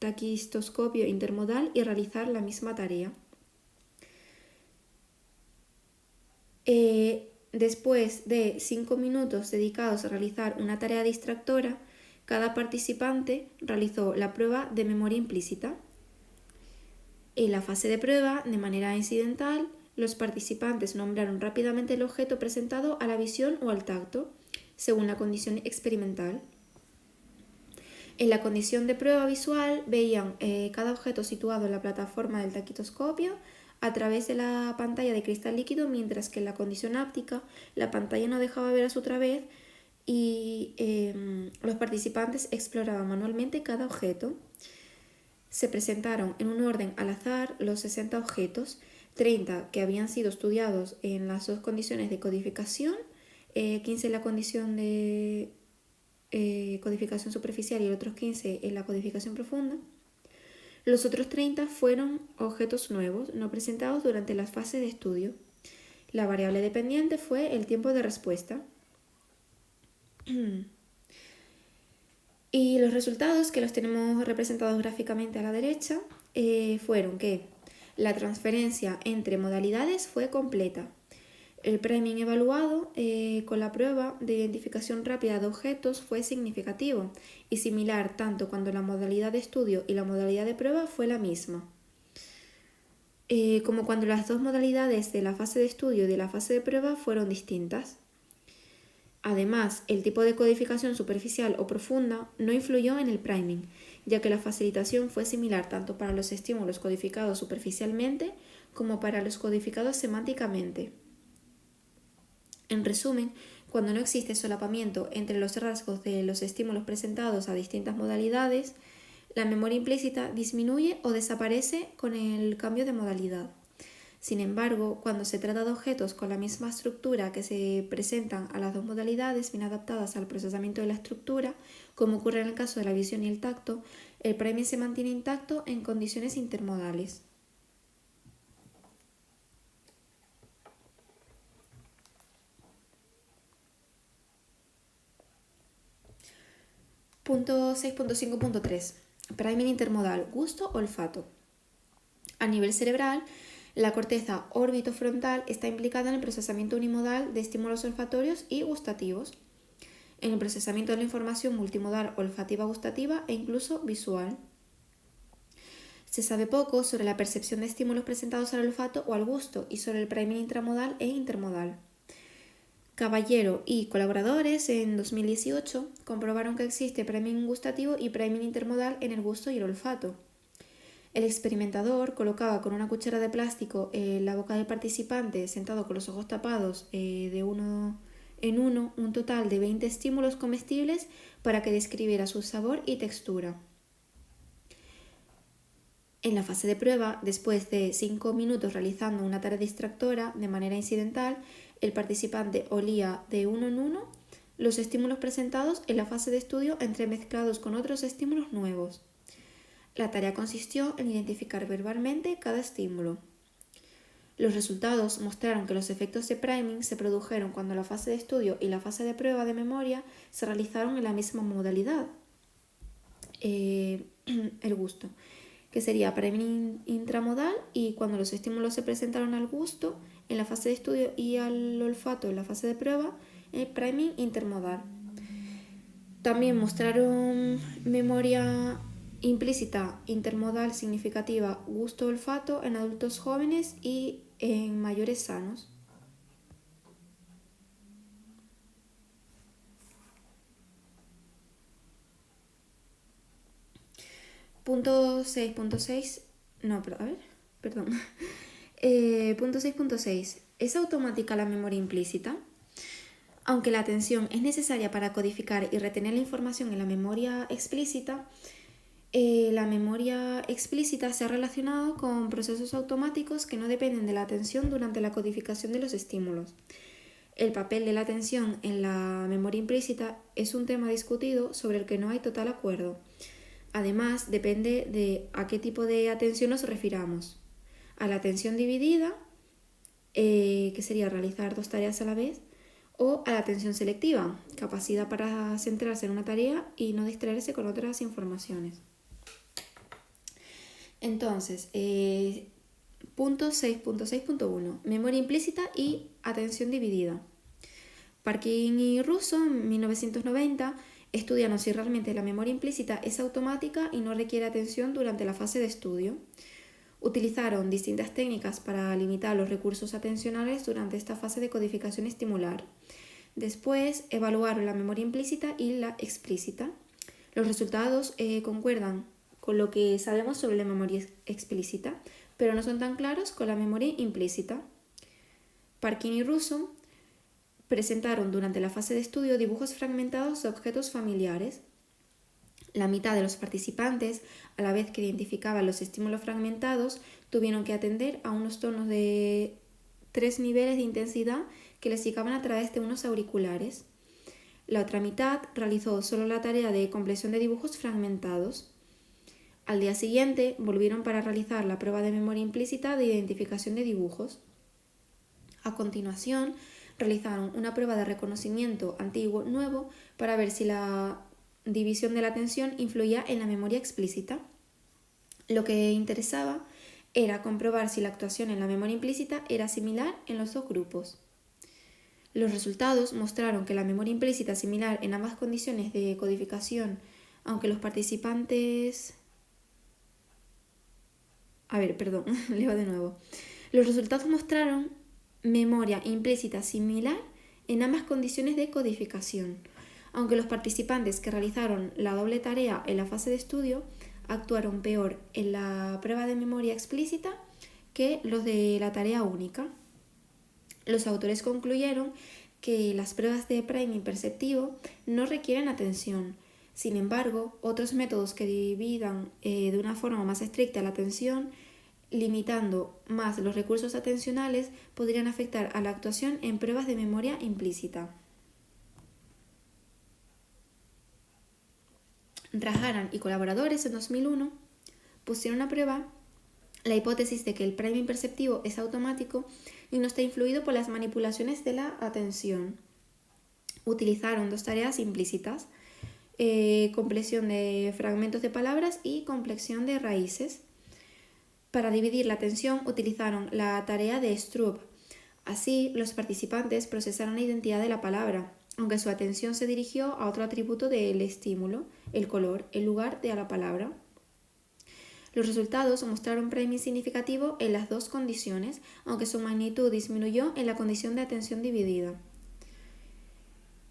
taquistoscopio intermodal y realizar la misma tarea. Después de 5 minutos dedicados a realizar una tarea distractora, cada participante realizó la prueba de memoria implícita. En la fase de prueba, de manera incidental, los participantes nombraron rápidamente el objeto presentado a la visión o al tacto, según la condición experimental. En la condición de prueba visual, veían cada objeto situado en la plataforma del taquistoscopio a través de la pantalla de cristal líquido, mientras que en la condición áptica la pantalla no dejaba ver a su través y los participantes exploraban manualmente cada objeto. Se presentaron en un orden al azar los 60 objetos, 30 que habían sido estudiados en las dos condiciones de codificación, 15 en la condición de codificación superficial y otros 15 en la codificación profunda. Los otros 30 fueron objetos nuevos, no presentados durante la fase de estudio. La variable dependiente fue el tiempo de respuesta. Y los resultados, que los tenemos representados gráficamente a la derecha, fueron que la transferencia entre modalidades fue completa. El priming evaluado con la prueba de identificación rápida de objetos fue significativo y similar tanto cuando la modalidad de estudio y la modalidad de prueba fue la misma, como cuando las dos modalidades de la fase de estudio y de la fase de prueba fueron distintas. Además, el tipo de codificación superficial o profunda no influyó en el priming, ya que la facilitación fue similar tanto para los estímulos codificados superficialmente como para los codificados semánticamente. En resumen, cuando no existe solapamiento entre los rasgos de los estímulos presentados a distintas modalidades, la memoria implícita disminuye o desaparece con el cambio de modalidad. Sin embargo, cuando se trata de objetos con la misma estructura que se presentan a las dos modalidades bien adaptadas al procesamiento de la estructura, como ocurre en el caso de la visión y el tacto, el priming se mantiene intacto en condiciones intermodales. Punto 6.5.3. Priming intermodal, gusto, olfato. A nivel cerebral, la corteza orbitofrontal está implicada en el procesamiento unimodal de estímulos olfatorios y gustativos, en el procesamiento de la información multimodal olfativa, gustativa e incluso visual. Se sabe poco sobre la percepción de estímulos presentados al olfato o al gusto y sobre el priming intramodal e intermodal. Caballero y colaboradores en 2018 comprobaron que existe priming gustativo y priming intermodal en el gusto y el olfato. El experimentador colocaba con una cuchara de plástico en la boca del participante sentado con los ojos tapados de uno en uno un total de 20 estímulos comestibles para que describiera su sabor y textura. En la fase de prueba, después de 5 minutos realizando una tarea distractora de manera incidental, el participante olía de uno en uno los estímulos presentados en la fase de estudio entremezclados con otros estímulos nuevos. La tarea consistió en identificar verbalmente cada estímulo. Los resultados mostraron que los efectos de priming se produjeron cuando la fase de estudio y la fase de prueba de memoria se realizaron en la misma modalidad. El gusto, que sería priming intramodal, y cuando los estímulos se presentaron al gusto en la fase de estudio y al olfato en la fase de prueba, priming intermodal. También mostraron memoria implícita intermodal significativa gusto-olfato en adultos jóvenes y en mayores sanos. Punto 6.6. No, pero a ver, perdón. Punto 6.6. ¿Es automática la memoria implícita? Aunque la atención es necesaria para codificar y retener la información en la memoria explícita, la memoria explícita se ha relacionado con procesos automáticos que no dependen de la atención durante la codificación de los estímulos. El papel de la atención en la memoria implícita es un tema discutido sobre el que no hay total acuerdo. Además, depende de a qué tipo de atención nos refiramos. A la atención dividida, que sería realizar dos tareas a la vez, o a la atención selectiva, capacidad para centrarse en una tarea y no distraerse con otras informaciones. Entonces, punto 6.6.1, memoria implícita y atención dividida. Parkin y Russo, en 1990, estudiaron si realmente la memoria implícita es automática y no requiere atención durante la fase de estudio. Utilizaron distintas técnicas para limitar los recursos atencionales durante esta fase de codificación estimular. Después evaluaron la memoria implícita y la explícita. Los resultados concuerdan con lo que sabemos sobre la memoria explícita, pero no son tan claros con la memoria implícita. Parkin y Russo presentaron durante la fase de estudio dibujos fragmentados de objetos familiares. La mitad de los participantes, a la vez que identificaban los estímulos fragmentados, tuvieron que atender a unos tonos de 3 niveles de intensidad que les llegaban a través de unos auriculares. La otra mitad realizó solo la tarea de compleción de dibujos fragmentados. Al día siguiente volvieron para realizar la prueba de memoria implícita de identificación de dibujos. A continuación, realizaron una prueba de reconocimiento antiguo-nuevo para ver si la división de la atención influía en la memoria explícita. Lo que interesaba era comprobar si la actuación en la memoria implícita era similar en los dos grupos. Los resultados mostraron que la memoria implícita es similar en ambas condiciones de codificación, aunque los participantes... leo de nuevo. Los resultados mostraron memoria implícita similar en ambas condiciones de codificación, aunque los participantes que realizaron la doble tarea en la fase de estudio actuaron peor en la prueba de memoria explícita que los de la tarea única. Los autores concluyeron que las pruebas de priming perceptivo no requieren atención. Sin embargo, otros métodos que dividan de una forma más estricta la atención, limitando más los recursos atencionales, podrían afectar a la actuación en pruebas de memoria implícita. Rajaran y colaboradores en 2001 pusieron a prueba la hipótesis de que el priming perceptivo es automático y no está influido por las manipulaciones de la atención. Utilizaron dos tareas implícitas, compleción de fragmentos de palabras y complexión de raíces. Para dividir la atención utilizaron la tarea de Stroop. Así, los participantes procesaron la identidad de la palabra, aunque su atención se dirigió a otro atributo del estímulo, el color, en lugar de a la palabra. Los resultados mostraron priming significativo en las dos condiciones, aunque su magnitud disminuyó en la condición de atención dividida.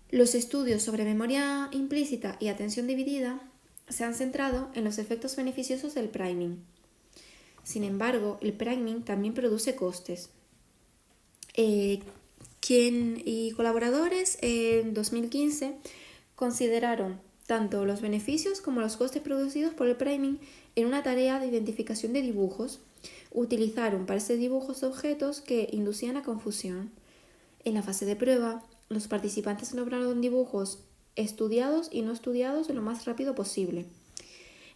Los estudios sobre memoria implícita y atención dividida se han centrado en los efectos beneficiosos del priming. Sin embargo, el priming también produce costes. Quien y colaboradores en 2015 consideraron tanto los beneficios como los costes producidos por el priming en una tarea de identificación de dibujos. Utilizaron para estos dibujos objetos que inducían a confusión. En la fase de prueba, Los participantes lograron dibujos estudiados y no estudiados lo más rápido posible.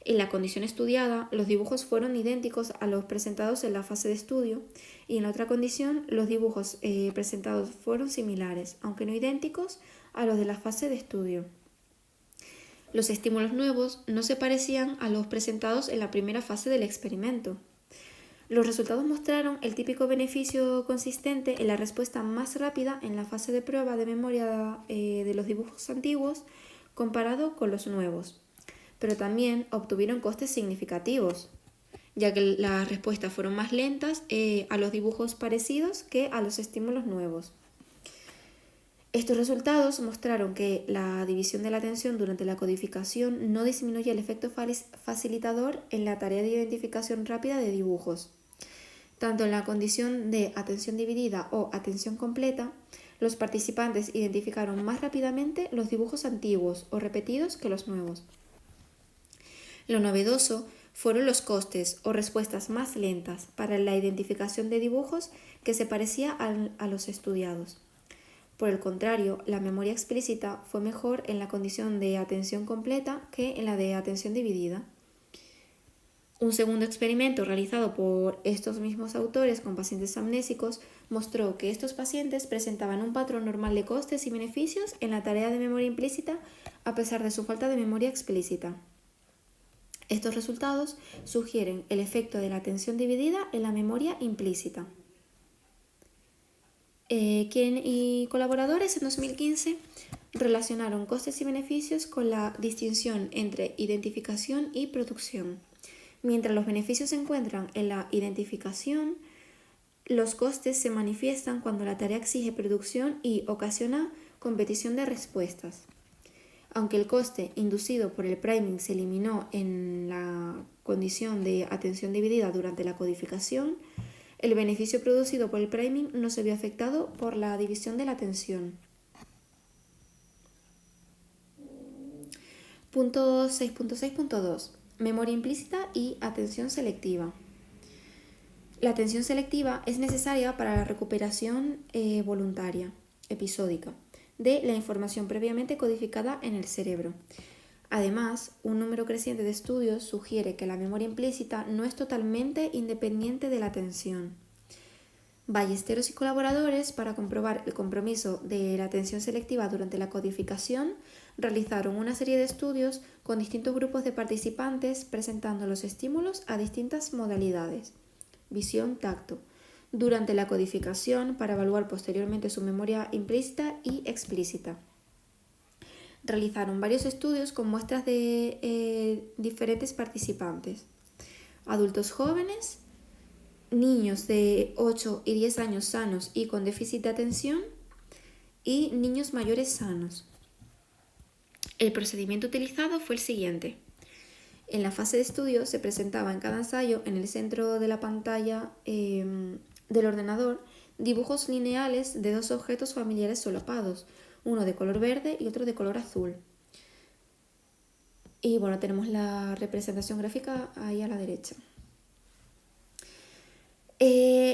En la condición estudiada, los dibujos fueron idénticos a los presentados en la fase de estudio y en la otra condición, los dibujos presentados fueron similares, aunque no idénticos, a los de la fase de estudio. Los estímulos nuevos no se parecían a los presentados en la primera fase del experimento. Los resultados mostraron el típico beneficio consistente en la respuesta más rápida en la fase de prueba de memoria de los dibujos antiguos comparado con los nuevos, pero también obtuvieron costes significativos, ya que las respuestas fueron más lentas a los dibujos parecidos que a los estímulos nuevos. Estos resultados mostraron que la división de la atención durante la codificación no disminuye el efecto facilitador en la tarea de identificación rápida de dibujos. Tanto en la condición de atención dividida o atención completa, los participantes identificaron más rápidamente los dibujos antiguos o repetidos que los nuevos. Lo novedoso fueron los costes o respuestas más lentas para la identificación de dibujos que se parecía a los estudiados. Por el contrario, la memoria explícita fue mejor en la condición de atención completa que en la de atención dividida. Un segundo experimento realizado por estos mismos autores con pacientes amnésicos mostró que estos pacientes presentaban un patrón normal de costes y beneficios en la tarea de memoria implícita a pesar de su falta de memoria explícita. Estos resultados sugieren el efecto de la atención dividida en la memoria implícita. Quien y colaboradores en 2015 relacionaron costes y beneficios con la distinción entre identificación y producción. Mientras los beneficios se encuentran en la identificación, los costes se manifiestan cuando la tarea exige producción y ocasiona competición de respuestas. Aunque el coste inducido por el priming se eliminó en la condición de atención dividida durante la codificación, el beneficio producido por el priming no se vio afectado por la división de la atención. Punto 6.6.2. Memoria implícita y atención selectiva. La atención selectiva es necesaria para la recuperación voluntaria, episódica, de la información previamente codificada en el cerebro. Además, un número creciente de estudios sugiere que la memoria implícita no es totalmente independiente de la atención. Ballesteros y colaboradores, para comprobar el compromiso de la atención selectiva durante la codificación, realizaron una serie de estudios con distintos grupos de participantes presentando los estímulos a distintas modalidades, visión, tacto, durante la codificación para evaluar posteriormente su memoria implícita y explícita. Realizaron varios estudios con muestras de diferentes participantes, adultos jóvenes, niños de 8 y 10 años sanos y con déficit de atención y niños mayores sanos. El procedimiento utilizado fue el siguiente. En la fase de estudio se presentaba en cada ensayo en el centro de la pantalla del ordenador dibujos lineales de dos objetos familiares solapados, uno de color verde y otro de color azul. Y bueno, tenemos la representación gráfica ahí a la derecha.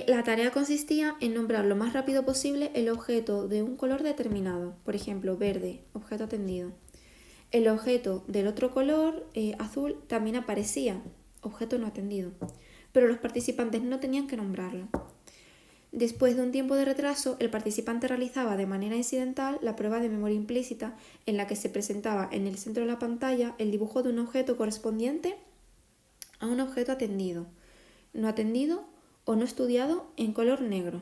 La tarea consistía en nombrar lo más rápido posible el objeto de un color determinado, por ejemplo, verde, objeto atendido. El objeto del otro color, azul, también aparecía, objeto no atendido, pero los participantes no tenían que nombrarlo. Después de un tiempo de retraso, el participante realizaba de manera incidental la prueba de memoria implícita en la que se presentaba en el centro de la pantalla el dibujo de un objeto correspondiente a un objeto atendido, no atendido o no estudiado en color negro.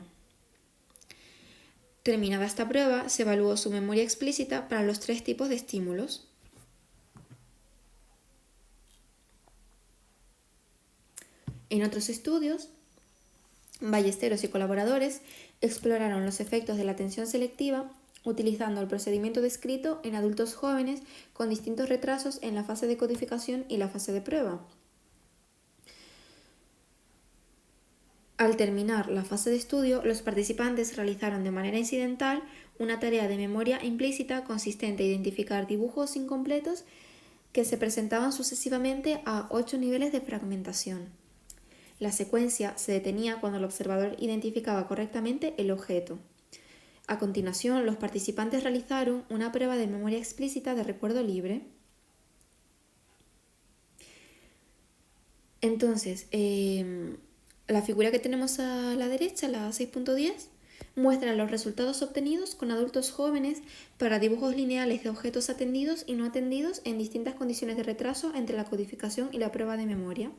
Terminada esta prueba, se evaluó su memoria explícita para los 3 tipos de estímulos. En otros estudios, Ballesteros y colaboradores exploraron los efectos de la atención selectiva utilizando el procedimiento descrito en adultos jóvenes con distintos retrasos en la fase de codificación y la fase de prueba. Al terminar la fase de estudio, los participantes realizaron de manera incidental una tarea de memoria implícita consistente en identificar dibujos incompletos que se presentaban sucesivamente a 8 niveles de fragmentación. La secuencia se detenía cuando el observador identificaba correctamente el objeto. A continuación, los participantes realizaron una prueba de memoria explícita de recuerdo libre. Entonces, la figura que tenemos a la derecha, la 6.10, muestra los resultados obtenidos con adultos jóvenes para dibujos lineales de objetos atendidos y no atendidos en distintas condiciones de retraso entre la codificación y la prueba de memoria,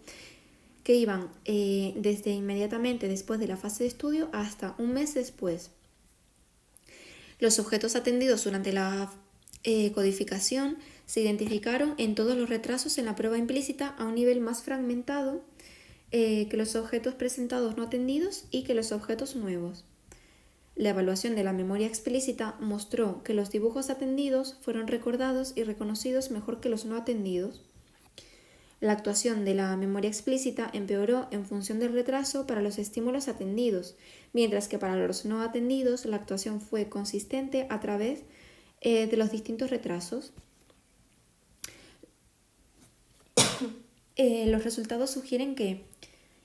que iban desde inmediatamente después de la fase de estudio hasta un mes después. Los objetos atendidos durante la codificación se identificaron en todos los retrasos en la prueba implícita a un nivel más fragmentado que los objetos presentados no atendidos y que los objetos nuevos. La evaluación de la memoria explícita mostró que los dibujos atendidos fueron recordados y reconocidos mejor que los no atendidos. La actuación de la memoria explícita empeoró en función del retraso para los estímulos atendidos, mientras que para los no atendidos la actuación fue consistente a través de los distintos retrasos. Los resultados sugieren que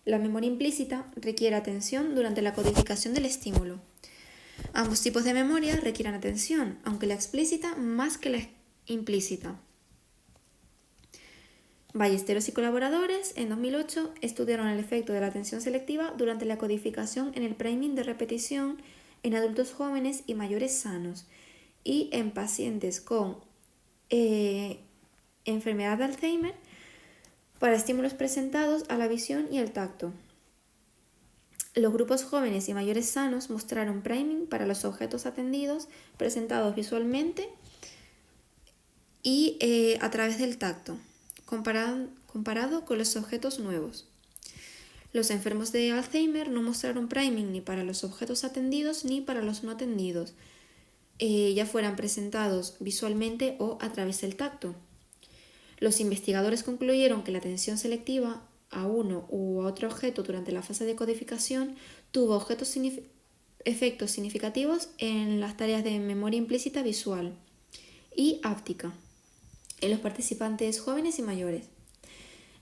la memoria implícita requiere atención durante la codificación del estímulo. Ambos tipos de memoria requieren atención, aunque la explícita más que la implícita. Ballesteros y colaboradores, en 2008, estudiaron el efecto de la atención selectiva durante la codificación en el priming de repetición en adultos jóvenes y mayores sanos y en pacientes con enfermedad de Alzheimer para estímulos presentados a la visión y el tacto. Los grupos jóvenes y mayores sanos mostraron priming para los objetos atendidos presentados visualmente y a través del tacto, comparado con los objetos nuevos. Los enfermos de Alzheimer no mostraron priming ni para los objetos atendidos ni para los no atendidos, ya fueran presentados visualmente o a través del tacto. Los investigadores concluyeron que la atención selectiva a uno u otro objeto durante la fase de codificación tuvo efectos significativos en las tareas de memoria implícita visual y áptica en los participantes jóvenes y mayores.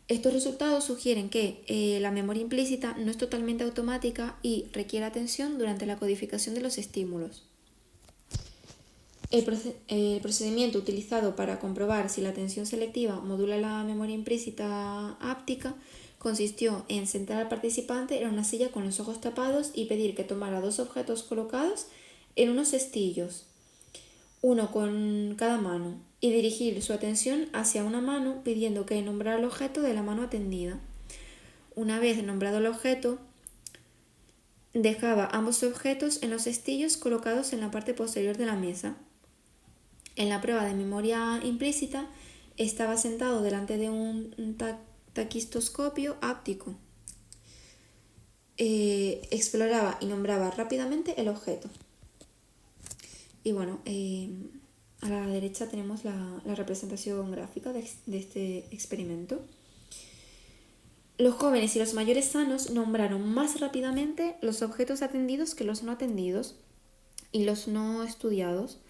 Estos resultados sugieren que la memoria implícita no es totalmente automática y requiere atención durante la codificación de los estímulos. El procedimiento utilizado para comprobar si la atención selectiva modula la memoria implícita áptica consistió en sentar al participante en una silla con los ojos tapados y pedir que tomara dos objetos colocados en unos cestillos, uno con cada mano, y dirigir su atención hacia una mano pidiendo que nombrara el objeto de la mano atendida. Una vez nombrado el objeto, dejaba ambos objetos en los cestillos colocados en la parte posterior de la mesa. En la prueba de memoria implícita estaba sentado delante de un taquistoscopio áptico. Exploraba y nombraba rápidamente el objeto. Y bueno, a la derecha tenemos la representación gráfica de este experimento. Los jóvenes y los mayores sanos nombraron más rápidamente los objetos atendidos que los no atendidos y los no estudiados,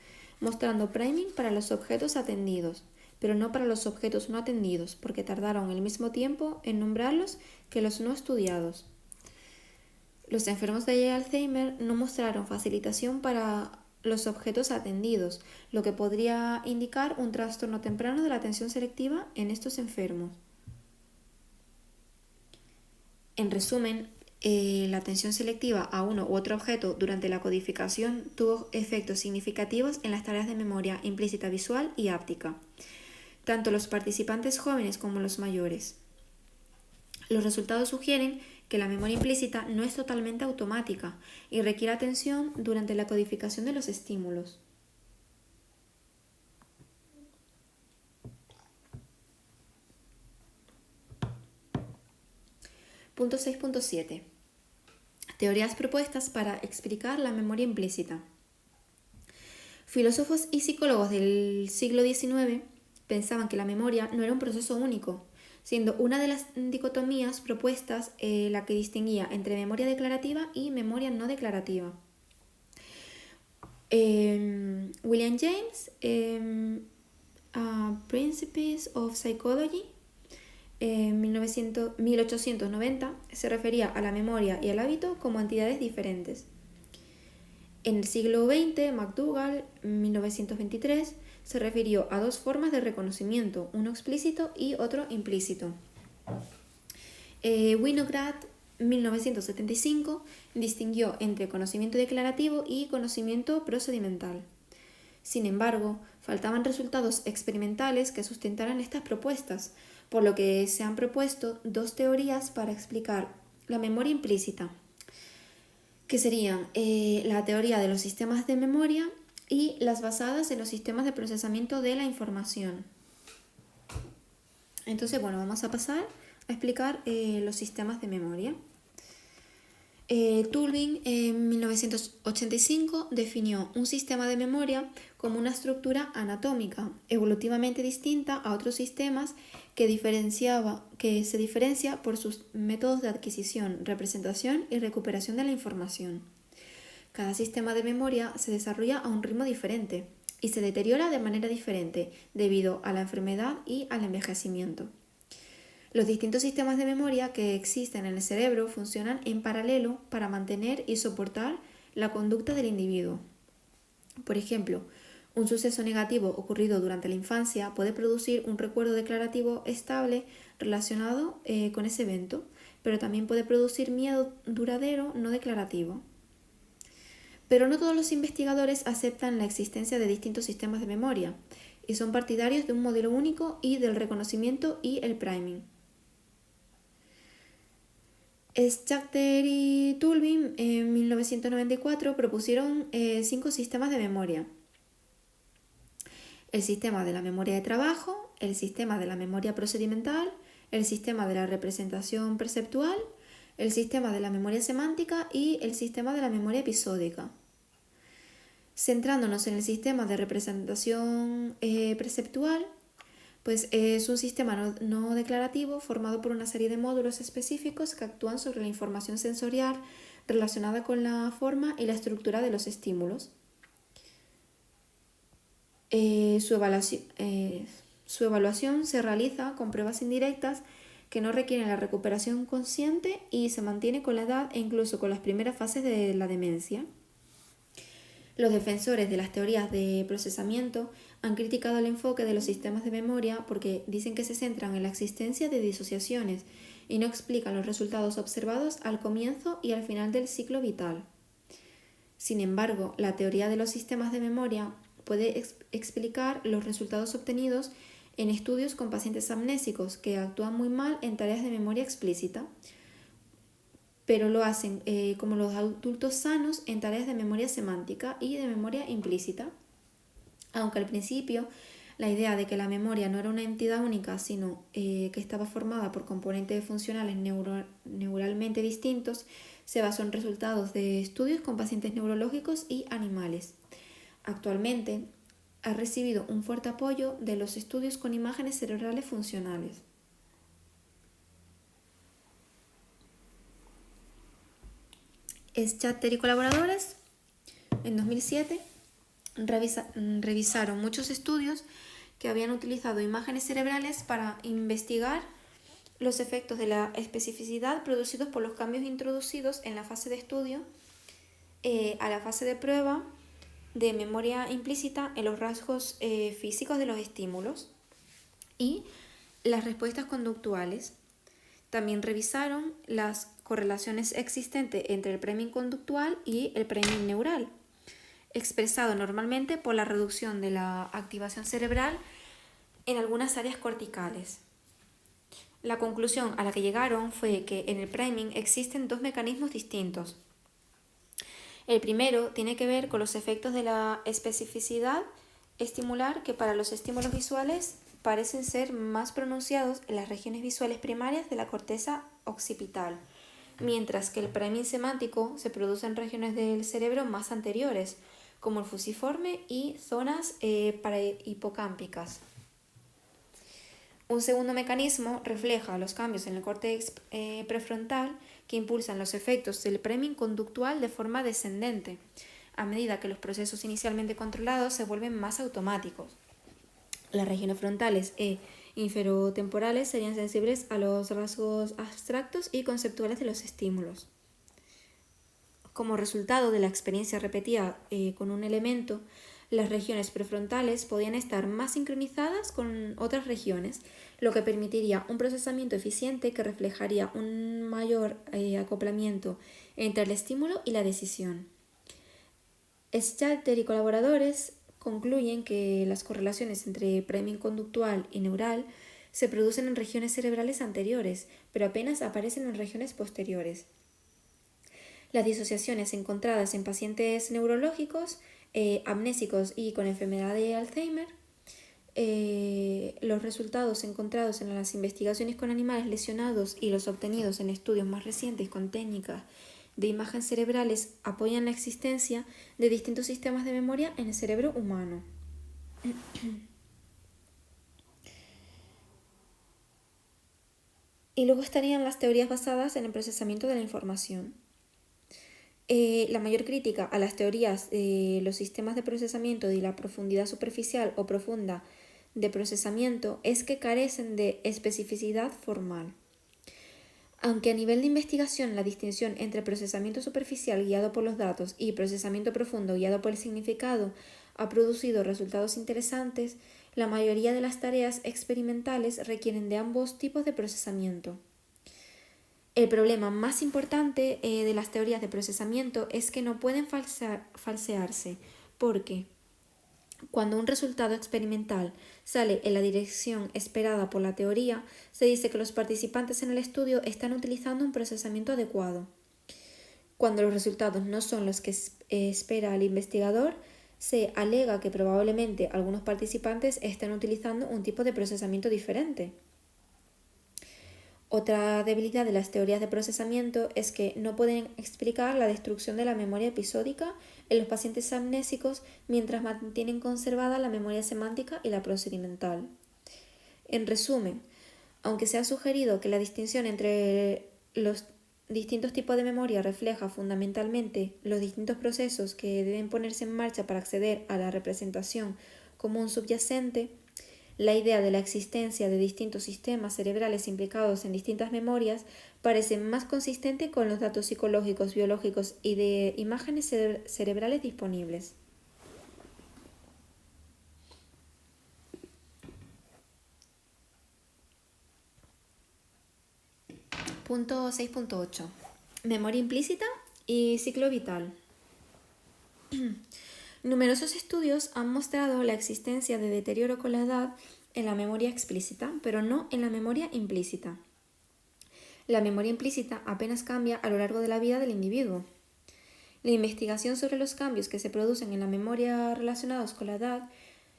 mostrando priming para los objetos atendidos, pero no para los objetos no atendidos, porque tardaron el mismo tiempo en nombrarlos que los no estudiados. Los enfermos de Alzheimer no mostraron facilitación para los objetos atendidos, lo que podría indicar un trastorno temprano de la atención selectiva en estos enfermos. En resumen, la atención selectiva a uno u otro objeto durante la codificación tuvo efectos significativos en las tareas de memoria implícita visual y áptica, tanto los participantes jóvenes como los mayores. Los resultados sugieren que la memoria implícita no es totalmente automática y requiere atención durante la codificación de los estímulos. Punto 6.7. Teorías propuestas para explicar la memoria implícita. Filósofos y psicólogos del siglo XIX pensaban que la memoria no era un proceso único, siendo una de las dicotomías propuestas la que distinguía entre memoria declarativa y memoria no declarativa. William James, Principles of Psychology, en 1890, se refería a la memoria y al hábito como entidades diferentes. En el siglo XX, McDougall, 1923, se refirió a dos formas de reconocimiento, uno explícito y otro implícito. Winograd, 1975, distinguió entre conocimiento declarativo y conocimiento procedimental. Sin embargo, faltaban resultados experimentales que sustentaran estas propuestas, por lo que se han propuesto dos teorías para explicar la memoria implícita, que serían la teoría de los sistemas de memoria y las basadas en los sistemas de procesamiento de la información. Entonces, bueno, vamos a pasar a explicar los sistemas de memoria. Turing en 1985 definió un sistema de memoria como una estructura anatómica evolutivamente distinta a otros sistemas que se diferencia por sus métodos de adquisición, representación y recuperación de la información. Cada sistema de memoria se desarrolla a un ritmo diferente y se deteriora de manera diferente debido a la enfermedad y al envejecimiento. Los distintos sistemas de memoria que existen en el cerebro funcionan en paralelo para mantener y soportar la conducta del individuo. Por ejemplo, un suceso negativo ocurrido durante la infancia puede producir un recuerdo declarativo estable relacionado con ese evento, pero también puede producir miedo duradero no declarativo. Pero no todos los investigadores aceptan la existencia de distintos sistemas de memoria y son partidarios de un modelo único y del reconocimiento y el priming. Schachter y Tulvin en 1994 propusieron 5 sistemas de memoria. El sistema de la memoria de trabajo, el sistema de la memoria procedimental, el sistema de la representación perceptual, el sistema de la memoria semántica y el sistema de la memoria episódica. Centrándonos en el sistema de representación perceptual, pues es un sistema no declarativo formado por una serie de módulos específicos que actúan sobre la información sensorial relacionada con la forma y la estructura de los estímulos. Su evaluación se realiza con pruebas indirectas que no requieren la recuperación consciente y se mantiene con la edad e incluso con las primeras fases de la demencia. Los defensores de las teorías de procesamiento han criticado el enfoque de los sistemas de memoria porque dicen que se centran en la existencia de disociaciones y no explican los resultados observados al comienzo y al final del ciclo vital. Sin embargo, la teoría de los sistemas de memoria puede explicar los resultados obtenidos en estudios con pacientes amnésicos que actúan muy mal en tareas de memoria explícita, pero lo hacen como los adultos sanos en tareas de memoria semántica y de memoria implícita. Aunque al principio la idea de que la memoria no era una entidad única, sino que estaba formada por componentes funcionales neuralmente distintos, se basó en resultados de estudios con pacientes neurológicos y animales. Actualmente ha recibido un fuerte apoyo de los estudios con imágenes cerebrales funcionales. Schachter y colaboradores, en 2007, revisaron muchos estudios que habían utilizado imágenes cerebrales para investigar los efectos de la especificidad producidos por los cambios introducidos en la fase de estudio a la fase de prueba de memoria implícita en los rasgos físicos de los estímulos y las respuestas conductuales. También revisaron las correlaciones existentes entre el priming conductual y el priming neural, expresado normalmente por la reducción de la activación cerebral en algunas áreas corticales. La conclusión a la que llegaron fue que en el priming existen dos mecanismos distintos. El primero tiene que ver con los efectos de la especificidad estimular que para los estímulos visuales parecen ser más pronunciados en las regiones visuales primarias de la corteza occipital, mientras que el priming semántico se produce en regiones del cerebro más anteriores, como el fusiforme y zonas parahipocámpicas. Un segundo mecanismo refleja los cambios en el córtex prefrontal que impulsan los efectos del priming conductual de forma descendente, a medida que los procesos inicialmente controlados se vuelven más automáticos. Las regiones frontales e inferotemporales serían sensibles a los rasgos abstractos y conceptuales de los estímulos. Como resultado de la experiencia repetida con un elemento, las regiones prefrontales podían estar más sincronizadas con otras regiones, lo que permitiría un procesamiento eficiente que reflejaría un mayor acoplamiento entre el estímulo y la decisión. Schachter y colaboradores concluyen que las correlaciones entre priming conductual y neural se producen en regiones cerebrales anteriores, pero apenas aparecen en regiones posteriores. Las disociaciones encontradas en pacientes neurológicos, amnésicos y con enfermedad de Alzheimer, los resultados encontrados en las investigaciones con animales lesionados y los obtenidos en estudios más recientes con técnicas de imagen cerebrales apoyan la existencia de distintos sistemas de memoria en el cerebro humano. Y luego estarían las teorías basadas en el procesamiento de la información. La mayor crítica a las teorías de los sistemas de procesamiento y la profundidad superficial o profunda de procesamiento es que carecen de especificidad formal. Aunque a nivel de investigación la distinción entre procesamiento superficial guiado por los datos y procesamiento profundo guiado por el significado ha producido resultados interesantes, la mayoría de las tareas experimentales requieren de ambos tipos de procesamiento. El problema más importante de las teorías de procesamiento es que no pueden falsearse, porque cuando un resultado experimental sale en la dirección esperada por la teoría, se dice que los participantes en el estudio están utilizando un procesamiento adecuado. Cuando los resultados no son los que espera el investigador, se alega que probablemente algunos participantes están utilizando un tipo de procesamiento diferente. Otra debilidad de las teorías de procesamiento es que no pueden explicar la destrucción de la memoria episódica en los pacientes amnésicos mientras mantienen conservada la memoria semántica y la procedimental. En resumen, aunque se ha sugerido que la distinción entre los distintos tipos de memoria refleja fundamentalmente los distintos procesos que deben ponerse en marcha para acceder a la representación común subyacente, la idea de la existencia de distintos sistemas cerebrales implicados en distintas memorias parece más consistente con los datos psicológicos, biológicos y de imágenes cerebrales disponibles. Punto 6.8. Memoria implícita y ciclo vital. Numerosos estudios han mostrado la existencia de deterioro con la edad en la memoria explícita, pero no en la memoria implícita. La memoria implícita apenas cambia a lo largo de la vida del individuo. La investigación sobre los cambios que se producen en la memoria relacionados con la edad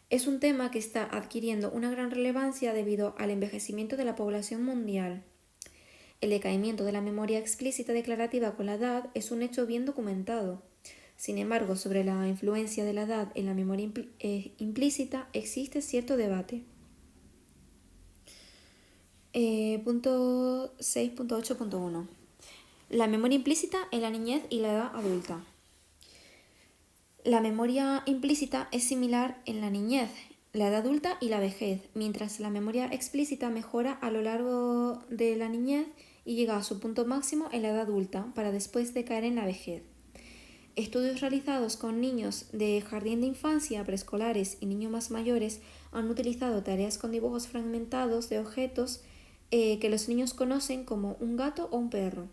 es un tema que está adquiriendo una gran relevancia debido al envejecimiento de la población mundial. El decaimiento de la memoria explícita declarativa con la edad es un hecho bien documentado. Sin embargo, sobre la influencia de la edad en la memoria implícita existe cierto debate. Punto 6.8.1. La memoria implícita en la niñez y la edad adulta. La memoria implícita es similar en la niñez, la edad adulta y la vejez, mientras la memoria explícita mejora a lo largo de la niñez y llega a su punto máximo en la edad adulta para después decaer en la vejez. Estudios realizados con niños de jardín de infancia, preescolares y niños más mayores han utilizado tareas con dibujos fragmentados de objetos que los niños conocen como un gato o un perro.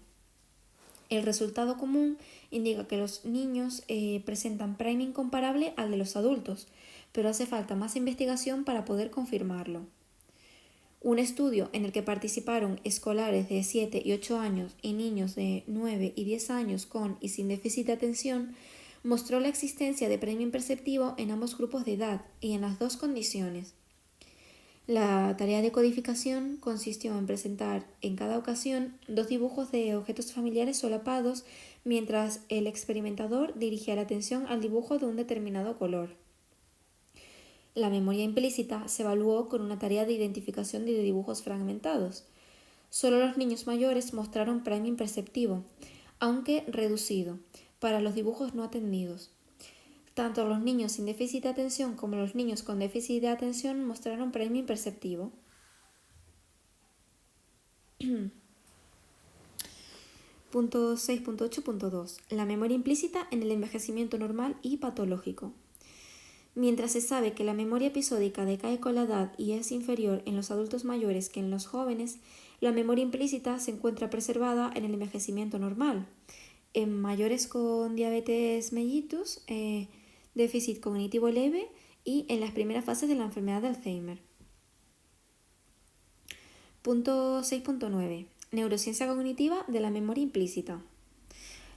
El resultado común indica que los niños presentan priming comparable al de los adultos, pero hace falta más investigación para poder confirmarlo. Un estudio en el que participaron escolares de 7 y 8 años y niños de 9 y 10 años con y sin déficit de atención mostró la existencia de priming perceptivo en ambos grupos de edad y en las dos condiciones. La tarea de codificación consistió en presentar en cada ocasión 2 dibujos de objetos familiares solapados mientras el experimentador dirigía la atención al dibujo de un determinado color. La memoria implícita se evaluó con una tarea de identificación de dibujos fragmentados. Solo los niños mayores mostraron priming perceptivo, aunque reducido, para los dibujos no atendidos. Tanto los niños sin déficit de atención como los niños con déficit de atención mostraron priming perceptivo. Punto 6.8.2. La memoria implícita en el envejecimiento normal y patológico. Mientras se sabe que la memoria episódica decae con la edad y es inferior en los adultos mayores que en los jóvenes, la memoria implícita se encuentra preservada en el envejecimiento normal, en mayores con diabetes mellitus, déficit cognitivo leve y en las primeras fases de la enfermedad de Alzheimer. Punto 6.9. Neurociencia cognitiva de la memoria implícita.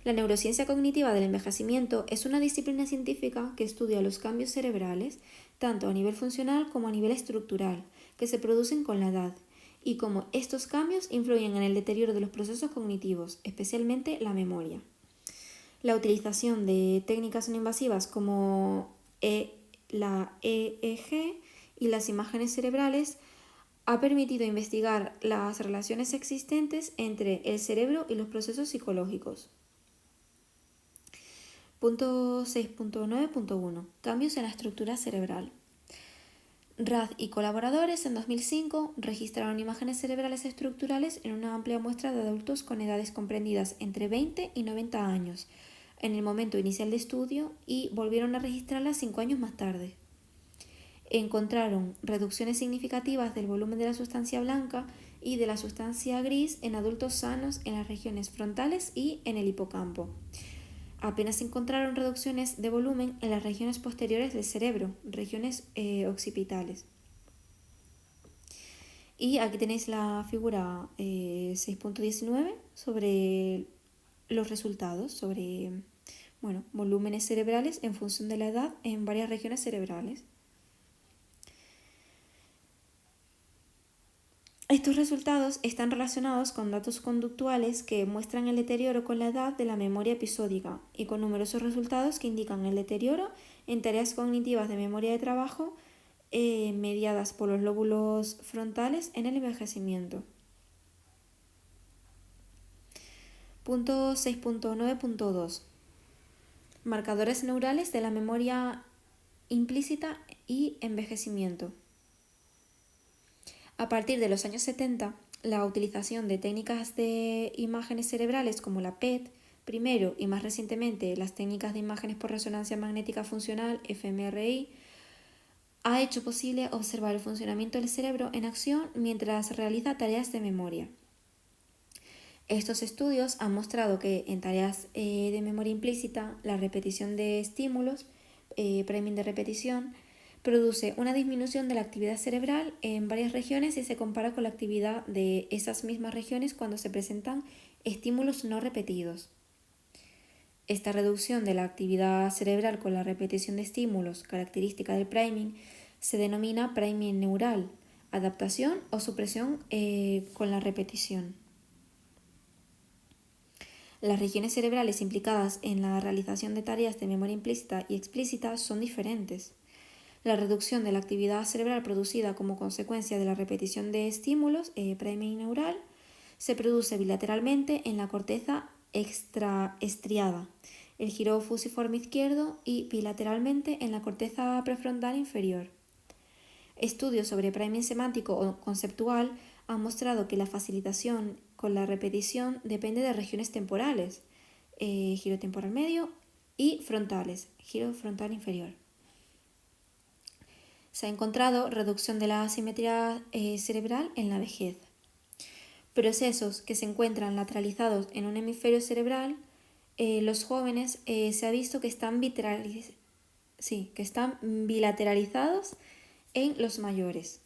La neurociencia cognitiva del envejecimiento es una disciplina científica que estudia los cambios cerebrales, tanto a nivel funcional como a nivel estructural, que se producen con la edad, y cómo estos cambios influyen en el deterioro de los procesos cognitivos, especialmente la memoria. La utilización de técnicas no invasivas como la EEG y las imágenes cerebrales ha permitido investigar las relaciones existentes entre el cerebro y los procesos psicológicos. Punto 6.9.1. Cambios en la estructura cerebral. Rad y colaboradores en 2005 registraron imágenes cerebrales estructurales en una amplia muestra de adultos con edades comprendidas entre 20 y 90 años en el momento inicial de estudio y volvieron a registrarlas 5 años más tarde. Encontraron reducciones significativas del volumen de la sustancia blanca y de la sustancia gris en adultos sanos en las regiones frontales y en el hipocampo. Apenas encontraron reducciones de volumen en las regiones posteriores del cerebro, regiones occipitales. Y aquí tenéis la figura 6.19 sobre los resultados, sobre volúmenes cerebrales en función de la edad en varias regiones cerebrales. Estos resultados están relacionados con datos conductuales que muestran el deterioro con la edad de la memoria episódica y con numerosos resultados que indican el deterioro en tareas cognitivas de memoria de trabajo mediadas por los lóbulos frontales en el envejecimiento. Punto 6.9.2. Marcadores neurales de la memoria implícita y envejecimiento. A partir de los años 70, la utilización de técnicas de imágenes cerebrales como la PET, primero y más recientemente las técnicas de imágenes por resonancia magnética funcional, fMRI, ha hecho posible observar el funcionamiento del cerebro en acción mientras realiza tareas de memoria. Estos estudios han mostrado que en tareas de memoria implícita, la repetición de estímulos, priming de repetición, produce una disminución de la actividad cerebral en varias regiones y se compara con la actividad de esas mismas regiones cuando se presentan estímulos no repetidos. Esta reducción de la actividad cerebral con la repetición de estímulos, característica del priming, se denomina priming neural, adaptación o supresión con la repetición. Las regiones cerebrales implicadas en la realización de tareas de memoria implícita y explícita son diferentes. La reducción de la actividad cerebral producida como consecuencia de la repetición de estímulos, priming neural, se produce bilateralmente en la corteza extraestriada, el giro fusiforme izquierdo y bilateralmente en la corteza prefrontal inferior. Estudios sobre priming semántico o conceptual han mostrado que la facilitación con la repetición depende de regiones temporales, giro temporal medio, y frontales, giro frontal inferior. Se ha encontrado reducción de la asimetría cerebral en la vejez. Procesos que se encuentran lateralizados en un hemisferio cerebral, los jóvenes se ha visto que están bilateralizados en los mayores.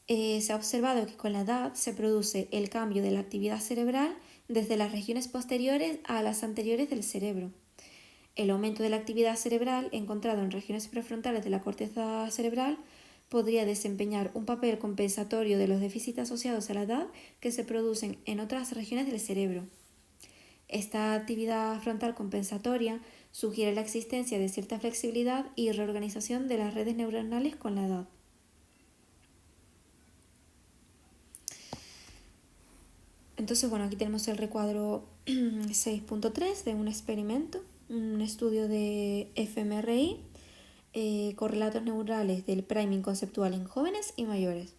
Se ha observado que con la edad se produce el cambio de la actividad cerebral desde las regiones posteriores a las anteriores del cerebro. El aumento de la actividad cerebral encontrado en regiones prefrontales de la corteza cerebral podría desempeñar un papel compensatorio de los déficits asociados a la edad que se producen en otras regiones del cerebro. Esta actividad frontal compensatoria sugiere la existencia de cierta flexibilidad y reorganización de las redes neuronales con la edad. Entonces, aquí tenemos el recuadro 6.3 de un experimento, un estudio de fMRI, correlatos neurales del priming conceptual en jóvenes y mayores.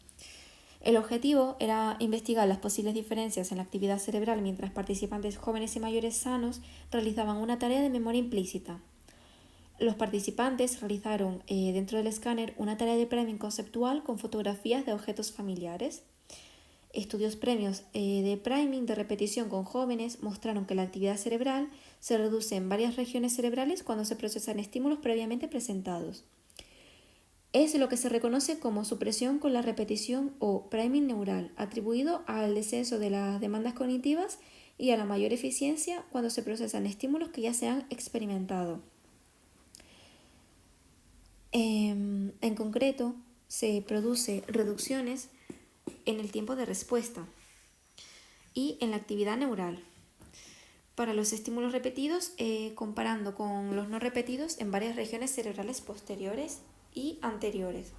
El objetivo era investigar las posibles diferencias en la actividad cerebral mientras participantes jóvenes y mayores sanos realizaban una tarea de memoria implícita. Los participantes realizaron dentro del escáner una tarea de priming conceptual con fotografías de objetos familiares. Estudios previos de priming de repetición con jóvenes mostraron que la actividad cerebral se reduce en varias regiones cerebrales cuando se procesan estímulos previamente presentados. Es lo que se reconoce como supresión con la repetición o priming neural, atribuido al descenso de las demandas cognitivas y a la mayor eficiencia cuando se procesan estímulos que ya se han experimentado. En concreto, se produce reducciones en el tiempo de respuesta y en la actividad neural para los estímulos repetidos, comparando con los no repetidos en varias regiones cerebrales posteriores y anteriores.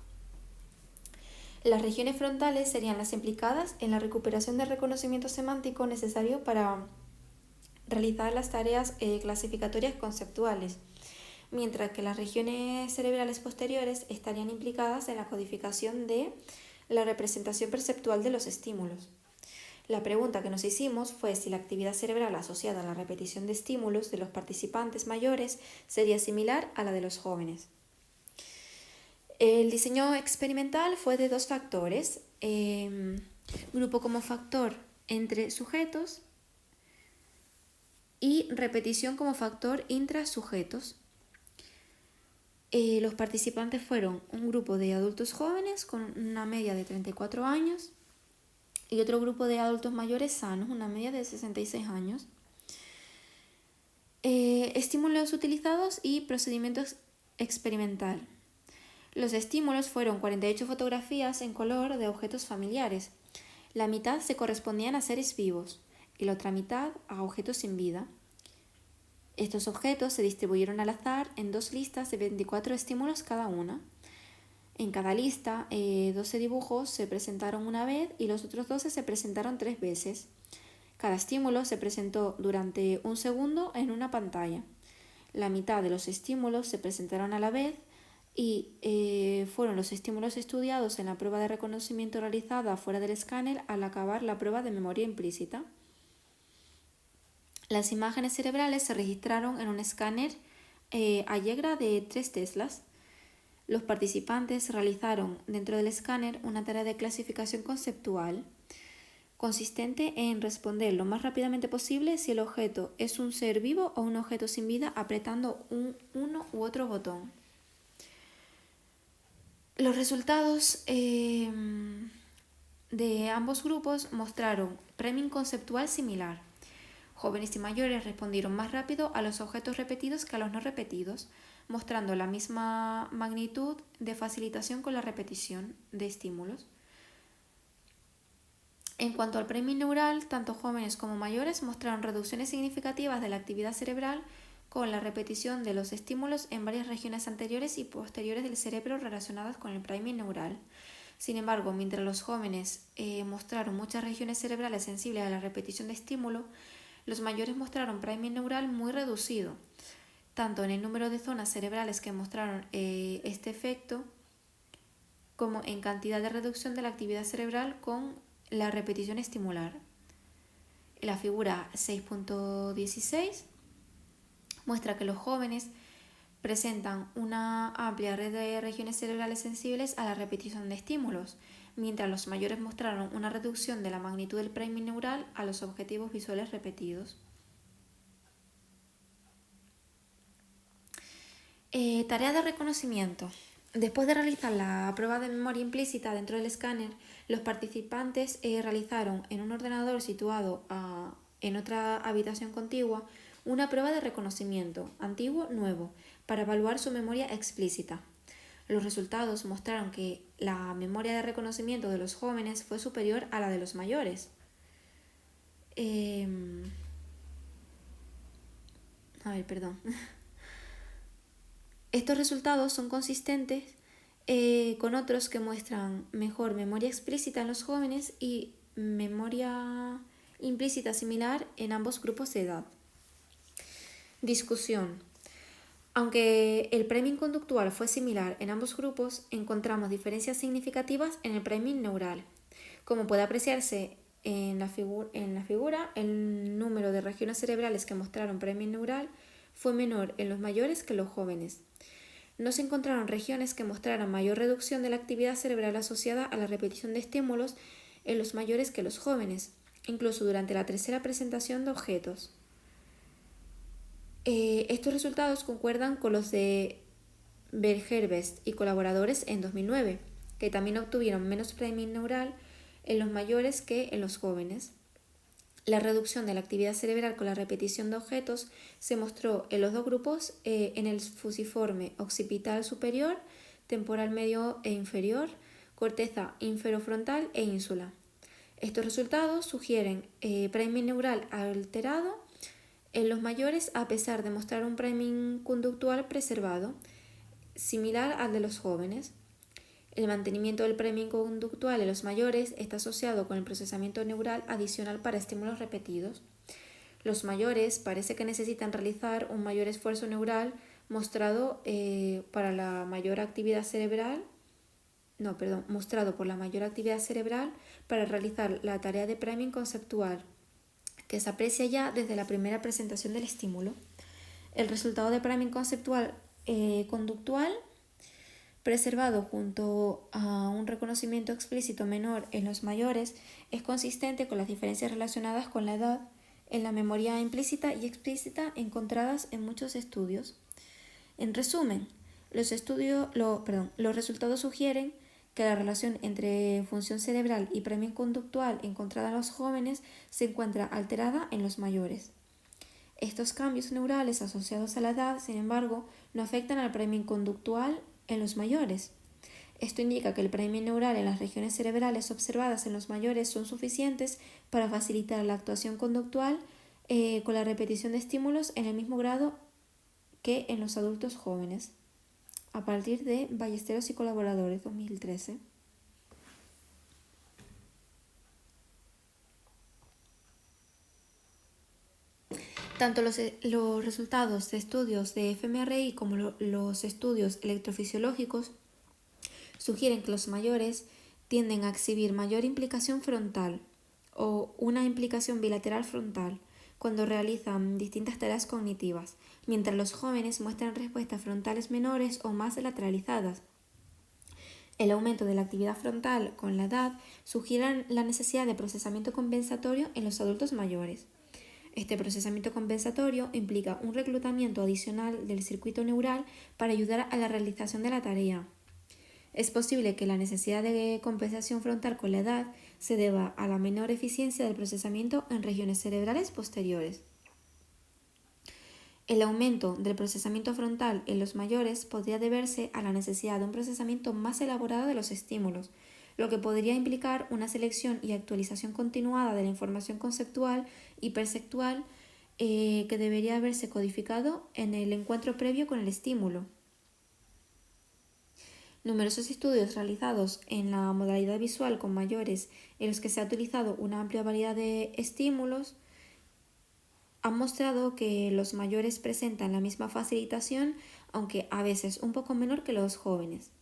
Las regiones frontales serían las implicadas en la recuperación del reconocimiento semántico necesario para realizar las tareas clasificatorias conceptuales, mientras que las regiones cerebrales posteriores estarían implicadas en la codificación de la representación perceptual de los estímulos. La pregunta que nos hicimos fue si la actividad cerebral asociada a la repetición de estímulos de los participantes mayores sería similar a la de los jóvenes. El diseño experimental fue de dos factores, grupo como factor entre sujetos y repetición como factor intrasujetos. Los participantes fueron un grupo de adultos jóvenes con una media de 34 años y otro grupo de adultos mayores sanos, una media de 66 años. Estímulos utilizados y procedimientos experimental. Los estímulos fueron 48 fotografías en color de objetos familiares. La mitad se correspondían a seres vivos y la otra mitad a objetos sin vida. Estos objetos se distribuyeron al azar en dos listas de 24 estímulos cada una. En cada lista, 12 dibujos se presentaron una vez y los otros 12 se presentaron 3 veces. Cada estímulo se presentó durante un segundo en una pantalla. La mitad de los estímulos se presentaron a la vez y fueron los estímulos estudiados en la prueba de reconocimiento realizada fuera del escáner al acabar la prueba de memoria implícita. Las imágenes cerebrales se registraron en un escáner Allegra de 3 teslas. Los participantes realizaron dentro del escáner una tarea de clasificación conceptual consistente en responder lo más rápidamente posible si el objeto es un ser vivo o un objeto sin vida apretando uno u otro botón. Los resultados de ambos grupos mostraron priming conceptual similar. Jóvenes y mayores respondieron más rápido a los objetos repetidos que a los no repetidos, mostrando la misma magnitud de facilitación con la repetición de estímulos. En cuanto al priming neural, tanto jóvenes como mayores mostraron reducciones significativas de la actividad cerebral con la repetición de los estímulos en varias regiones anteriores y posteriores del cerebro relacionadas con el priming neural. Sin embargo, mientras los jóvenes mostraron muchas regiones cerebrales sensibles a la repetición de estímulo, los mayores mostraron priming neural muy reducido, tanto en el número de zonas cerebrales que mostraron este efecto, como en cantidad de reducción de la actividad cerebral con la repetición estimular. La figura 6.16 muestra que los jóvenes presentan una amplia red de regiones cerebrales sensibles a la repetición de estímulos, mientras los mayores mostraron una reducción de la magnitud del priming neural a los objetivos visuales repetidos. Tarea de reconocimiento. Después de realizar la prueba de memoria implícita dentro del escáner, los participantes realizaron en un ordenador situado en otra habitación contigua una prueba de reconocimiento antiguo-nuevo para evaluar su memoria explícita. Los resultados mostraron que la memoria de reconocimiento de los jóvenes fue superior a la de los mayores. Estos resultados son consistentes con otros que muestran mejor memoria explícita en los jóvenes y memoria implícita similar en ambos grupos de edad. Discusión. Aunque el priming conductual fue similar en ambos grupos, encontramos diferencias significativas en el priming neural. Como puede apreciarse en la figura, el número de regiones cerebrales que mostraron priming neural fue menor en los mayores que en los jóvenes. No se encontraron regiones que mostraran mayor reducción de la actividad cerebral asociada a la repetición de estímulos en los mayores que en los jóvenes, incluso durante la tercera presentación de objetos. Estos resultados concuerdan con los de Bergerbest y colaboradores en 2009, que también obtuvieron menos priming neural en los mayores que en los jóvenes. La reducción de la actividad cerebral con la repetición de objetos se mostró en los dos grupos en el fusiforme occipital superior, temporal medio e inferior, corteza inferofrontal e ínsula. Estos resultados sugieren priming neural alterado en los mayores a pesar de mostrar un priming conductual preservado, similar al de los jóvenes. El mantenimiento del priming conductual en los mayores está asociado con el procesamiento neural adicional para estímulos repetidos. Los mayores parece que necesitan realizar un mayor esfuerzo neural mostrado por la mayor actividad cerebral para realizar la tarea de priming conceptual, que se aprecia ya desde la primera presentación del estímulo. El resultado de priming conceptual conductual preservado junto a un reconocimiento explícito menor en los mayores es consistente con las diferencias relacionadas con la edad en la memoria implícita y explícita encontradas en muchos estudios. En resumen, los resultados sugieren que la relación entre función cerebral y priming conductual encontrada en los jóvenes se encuentra alterada en los mayores. Estos cambios neurales asociados a la edad, sin embargo, no afectan al priming conductual en los mayores. Esto indica que el priming neural en las regiones cerebrales observadas en los mayores son suficientes para facilitar la actuación conductual con la repetición de estímulos en el mismo grado que en los adultos jóvenes, a partir de Ballesteros y colaboradores, 2013. Tanto los resultados de estudios de fMRI como los estudios electrofisiológicos sugieren que los mayores tienden a exhibir mayor implicación frontal o una implicación bilateral frontal cuando realizan distintas tareas cognitivas, mientras los jóvenes muestran respuestas frontales menores o más lateralizadas. El aumento de la actividad frontal con la edad sugiere la necesidad de procesamiento compensatorio en los adultos mayores. Este procesamiento compensatorio implica un reclutamiento adicional del circuito neural para ayudar a la realización de la tarea. Es posible que la necesidad de compensación frontal con la edad se deba a la menor eficiencia del procesamiento en regiones cerebrales posteriores. El aumento del procesamiento frontal en los mayores podría deberse a la necesidad de un procesamiento más elaborado de los estímulos, lo que podría implicar una selección y actualización continuada de la información conceptual y perceptual que debería haberse codificado en el encuentro previo con el estímulo. Numerosos estudios realizados en la modalidad visual con mayores, en los que se ha utilizado una amplia variedad de estímulos, han mostrado que los mayores presentan la misma facilitación, aunque a veces un poco menor que los jóvenes.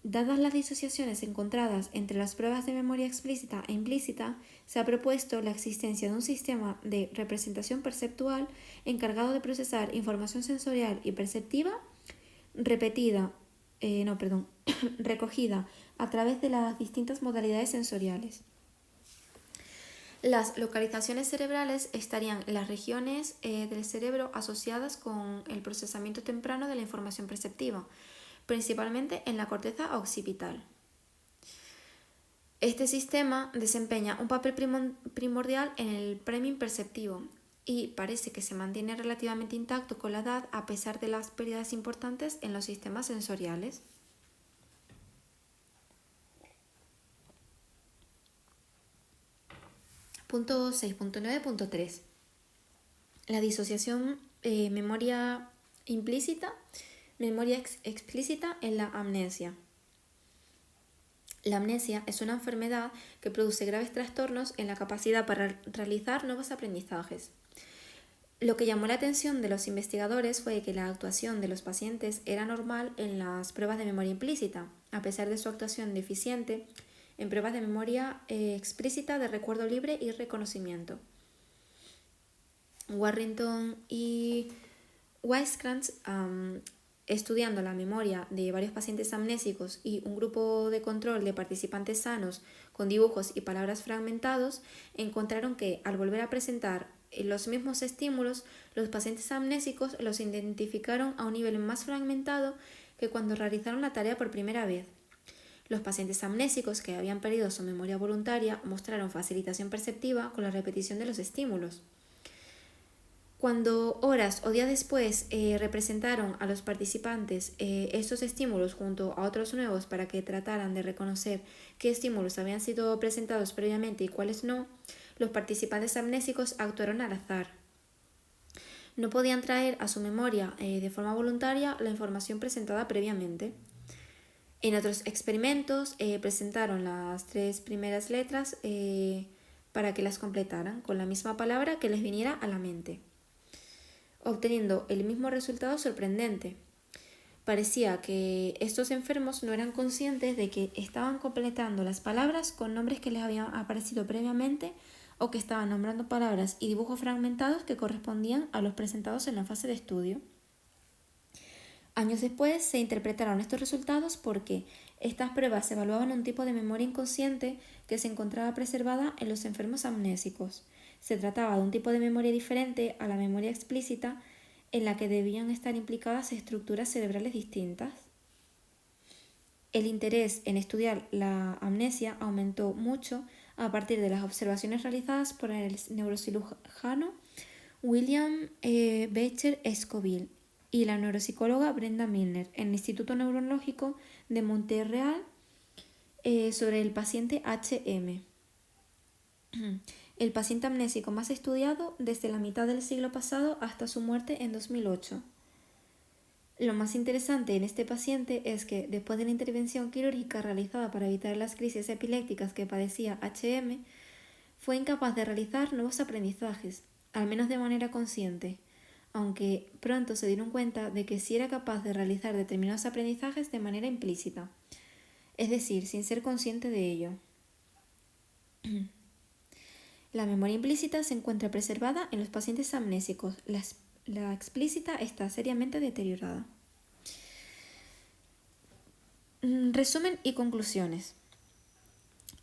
Dadas las disociaciones encontradas entre las pruebas de memoria explícita e implícita, se ha propuesto la existencia de un sistema de representación perceptual encargado de procesar información sensorial y perceptiva recogida a través de las distintas modalidades sensoriales. Las localizaciones cerebrales estarían en las regiones del cerebro asociadas con el procesamiento temprano de la información perceptiva, principalmente en la corteza occipital. Este sistema desempeña un papel primordial en el priming perceptivo y parece que se mantiene relativamente intacto con la edad a pesar de las pérdidas importantes en los sistemas sensoriales. Punto 6.9.3. La disociación memoria implícita, memoria explícita en la amnesia. La amnesia es una enfermedad que produce graves trastornos en la capacidad para realizar nuevos aprendizajes. Lo que llamó la atención de los investigadores fue que la actuación de los pacientes era normal en las pruebas de memoria implícita, a pesar de su actuación deficiente en pruebas de memoria explícita de recuerdo libre y reconocimiento. Warrington y Weiskrantz, estudiando la memoria de varios pacientes amnésicos y un grupo de control de participantes sanos con dibujos y palabras fragmentados, encontraron que al volver a presentar los mismos estímulos, los pacientes amnésicos los identificaron a un nivel más fragmentado que cuando realizaron la tarea por primera vez. Los pacientes amnésicos que habían perdido su memoria voluntaria mostraron facilitación perceptiva con la repetición de los estímulos. Cuando horas o días después representaron a los participantes estos estímulos junto a otros nuevos para que trataran de reconocer qué estímulos habían sido presentados previamente y cuáles no, los participantes amnésicos actuaron al azar. No podían traer a su memoria de forma voluntaria la información presentada previamente. En otros experimentos presentaron las 3 primeras letras para que las completaran con la misma palabra que les viniera a la mente, obteniendo el mismo resultado sorprendente. Parecía que estos enfermos no eran conscientes de que estaban completando las palabras con nombres que les habían aparecido previamente o que estaban nombrando palabras y dibujos fragmentados que correspondían a los presentados en la fase de estudio. Años después se interpretaron estos resultados porque estas pruebas evaluaban un tipo de memoria inconsciente que se encontraba preservada en los enfermos amnésicos. Se trataba de un tipo de memoria diferente a la memoria explícita en la que debían estar implicadas estructuras cerebrales distintas. El interés en estudiar la amnesia aumentó mucho a partir de las observaciones realizadas por el neurocirujano William Beecher Scoville y la neuropsicóloga Brenda Milner en el Instituto Neurológico de Montreal sobre el paciente HM. El paciente amnésico más estudiado desde la mitad del siglo pasado hasta su muerte en 2008. Lo más interesante en este paciente es que, después de la intervención quirúrgica realizada para evitar las crisis epilépticas que padecía HM, fue incapaz de realizar nuevos aprendizajes, al menos de manera consciente, aunque pronto se dieron cuenta de que sí era capaz de realizar determinados aprendizajes de manera implícita, es decir, sin ser consciente de ello. La memoria implícita se encuentra preservada en los pacientes amnésicos. La explícita está seriamente deteriorada. Resumen y conclusiones.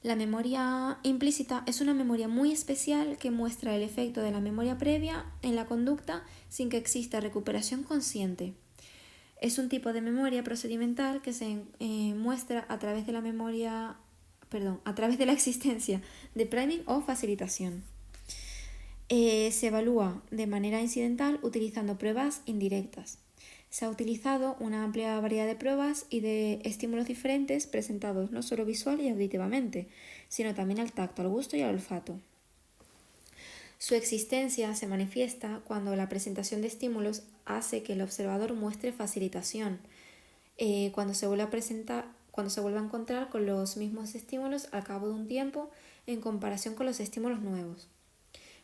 La memoria implícita es una memoria muy especial que muestra el efecto de la memoria previa en la conducta sin que exista recuperación consciente. Es un tipo de memoria procedimental que se muestra a través de la existencia de priming o facilitación. Se evalúa de manera incidental utilizando pruebas indirectas. Se ha utilizado una amplia variedad de pruebas y de estímulos diferentes presentados no solo visual y auditivamente, sino también al tacto, al gusto y al olfato. Su existencia se manifiesta cuando la presentación de estímulos hace que el observador muestre facilitación, cuando se vuelve a encontrar con los mismos estímulos al cabo de un tiempo en comparación con los estímulos nuevos.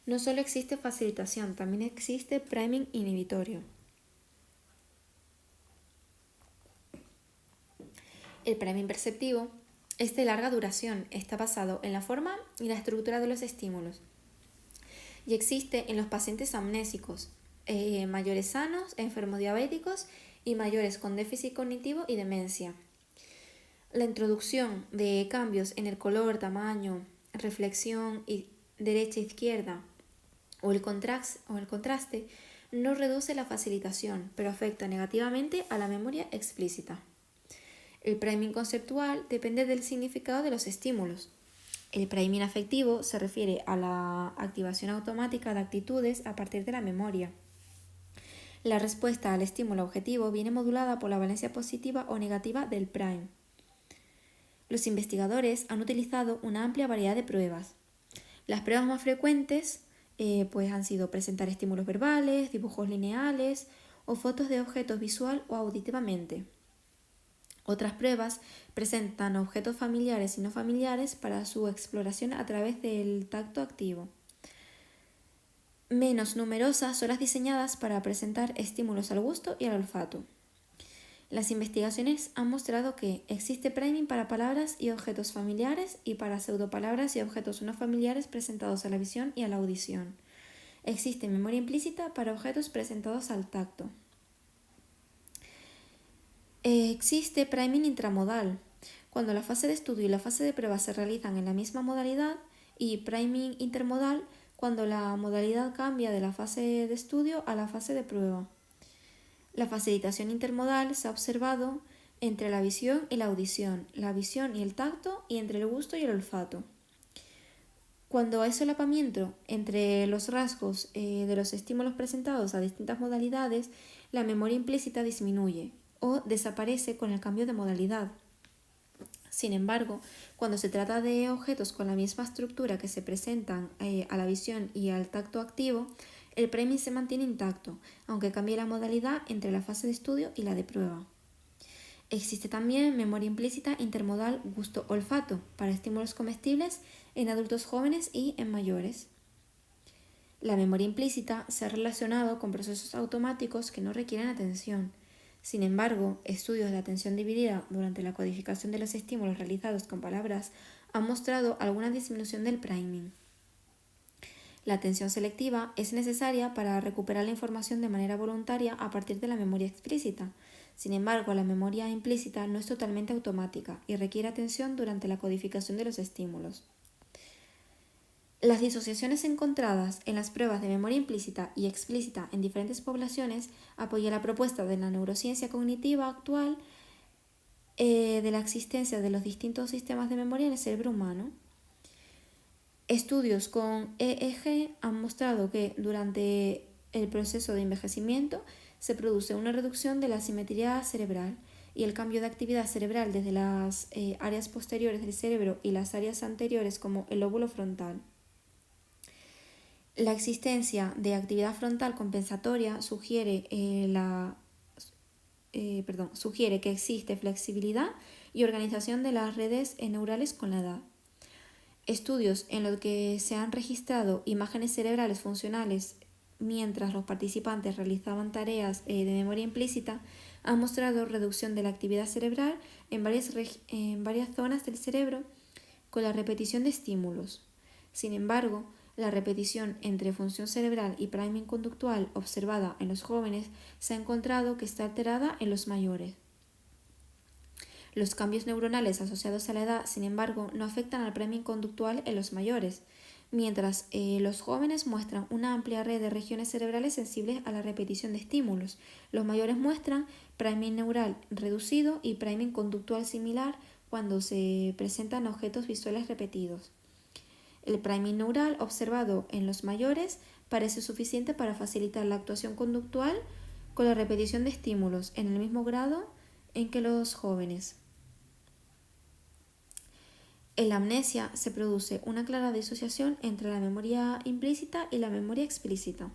No solo existe facilitación, también existe priming inhibitorio. El priming perceptivo es de larga duración, está basado en la forma y la estructura de los estímulos y existe en los pacientes amnésicos, mayores sanos, enfermos diabéticos y mayores con déficit cognitivo y demencia. La introducción de cambios en el color, tamaño, reflexión y derecha-izquierda o el contraste no reduce la facilitación, pero afecta negativamente a la memoria explícita. El priming conceptual depende del significado de los estímulos. El priming afectivo se refiere a la activación automática de actitudes a partir de la memoria. La respuesta al estímulo objetivo viene modulada por la valencia positiva o negativa del prime. Los investigadores han utilizado una amplia variedad de pruebas. Las pruebas más frecuentes han sido presentar estímulos verbales, dibujos lineales o fotos de objetos visual o auditivamente. Otras pruebas presentan objetos familiares y no familiares para su exploración a través del tacto activo. Menos numerosas son las diseñadas para presentar estímulos al gusto y al olfato. Las investigaciones han mostrado que existe priming para palabras y objetos familiares y para pseudopalabras y objetos no familiares presentados a la visión y a la audición. Existe memoria implícita para objetos presentados al tacto. Existe priming intramodal, cuando la fase de estudio y la fase de prueba se realizan en la misma modalidad, y priming intermodal, cuando la modalidad cambia de la fase de estudio a la fase de prueba. La facilitación intermodal se ha observado entre la visión y la audición, la visión y el tacto, y entre el gusto y el olfato. Cuando hay solapamiento entre los rasgos de los estímulos presentados a distintas modalidades, la memoria implícita disminuye o desaparece con el cambio de modalidad. Sin embargo, cuando se trata de objetos con la misma estructura que se presentan a la visión y al tacto activo, el priming se mantiene intacto, aunque cambie la modalidad entre la fase de estudio y la de prueba. Existe también memoria implícita intermodal gusto-olfato para estímulos comestibles en adultos jóvenes y en mayores. La memoria implícita se ha relacionado con procesos automáticos que no requieren atención. Sin embargo, estudios de atención dividida durante la codificación de los estímulos realizados con palabras han mostrado alguna disminución del priming. La atención selectiva es necesaria para recuperar la información de manera voluntaria a partir de la memoria explícita. Sin embargo, la memoria implícita no es totalmente automática y requiere atención durante la codificación de los estímulos. Las disociaciones encontradas en las pruebas de memoria implícita y explícita en diferentes poblaciones apoyan la propuesta de la neurociencia cognitiva actual de la existencia de los distintos sistemas de memoria en el cerebro humano. Estudios con EEG han mostrado que durante el proceso de envejecimiento se produce una reducción de la simetría cerebral y el cambio de actividad cerebral desde las áreas posteriores del cerebro y las áreas anteriores como el lóbulo frontal. La existencia de actividad frontal compensatoria sugiere que existe flexibilidad y organización de las redes neurales con la edad. Estudios en los que se han registrado imágenes cerebrales funcionales mientras los participantes realizaban tareas de memoria implícita han mostrado reducción de la actividad cerebral en varias zonas del cerebro con la repetición de estímulos. Sin embargo, la repetición entre función cerebral y priming conductual observada en los jóvenes se ha encontrado que está alterada en los mayores. Los cambios neuronales asociados a la edad, sin embargo, no afectan al priming conductual en los mayores, mientras los jóvenes muestran una amplia red de regiones cerebrales sensibles a la repetición de estímulos. Los mayores muestran priming neural reducido y priming conductual similar cuando se presentan objetos visuales repetidos. El priming neural observado en los mayores parece suficiente para facilitar la actuación conductual con la repetición de estímulos en el mismo grado en que los jóvenes. En la amnesia se produce una clara disociación entre la memoria implícita y la memoria explícita.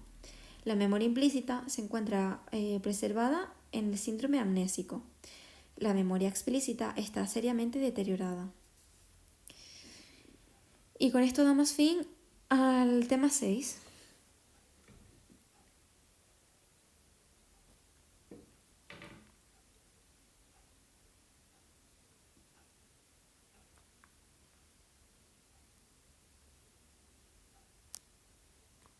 La memoria implícita se encuentra preservada en el síndrome amnésico. La memoria explícita está seriamente deteriorada. Y con esto damos fin al tema 6.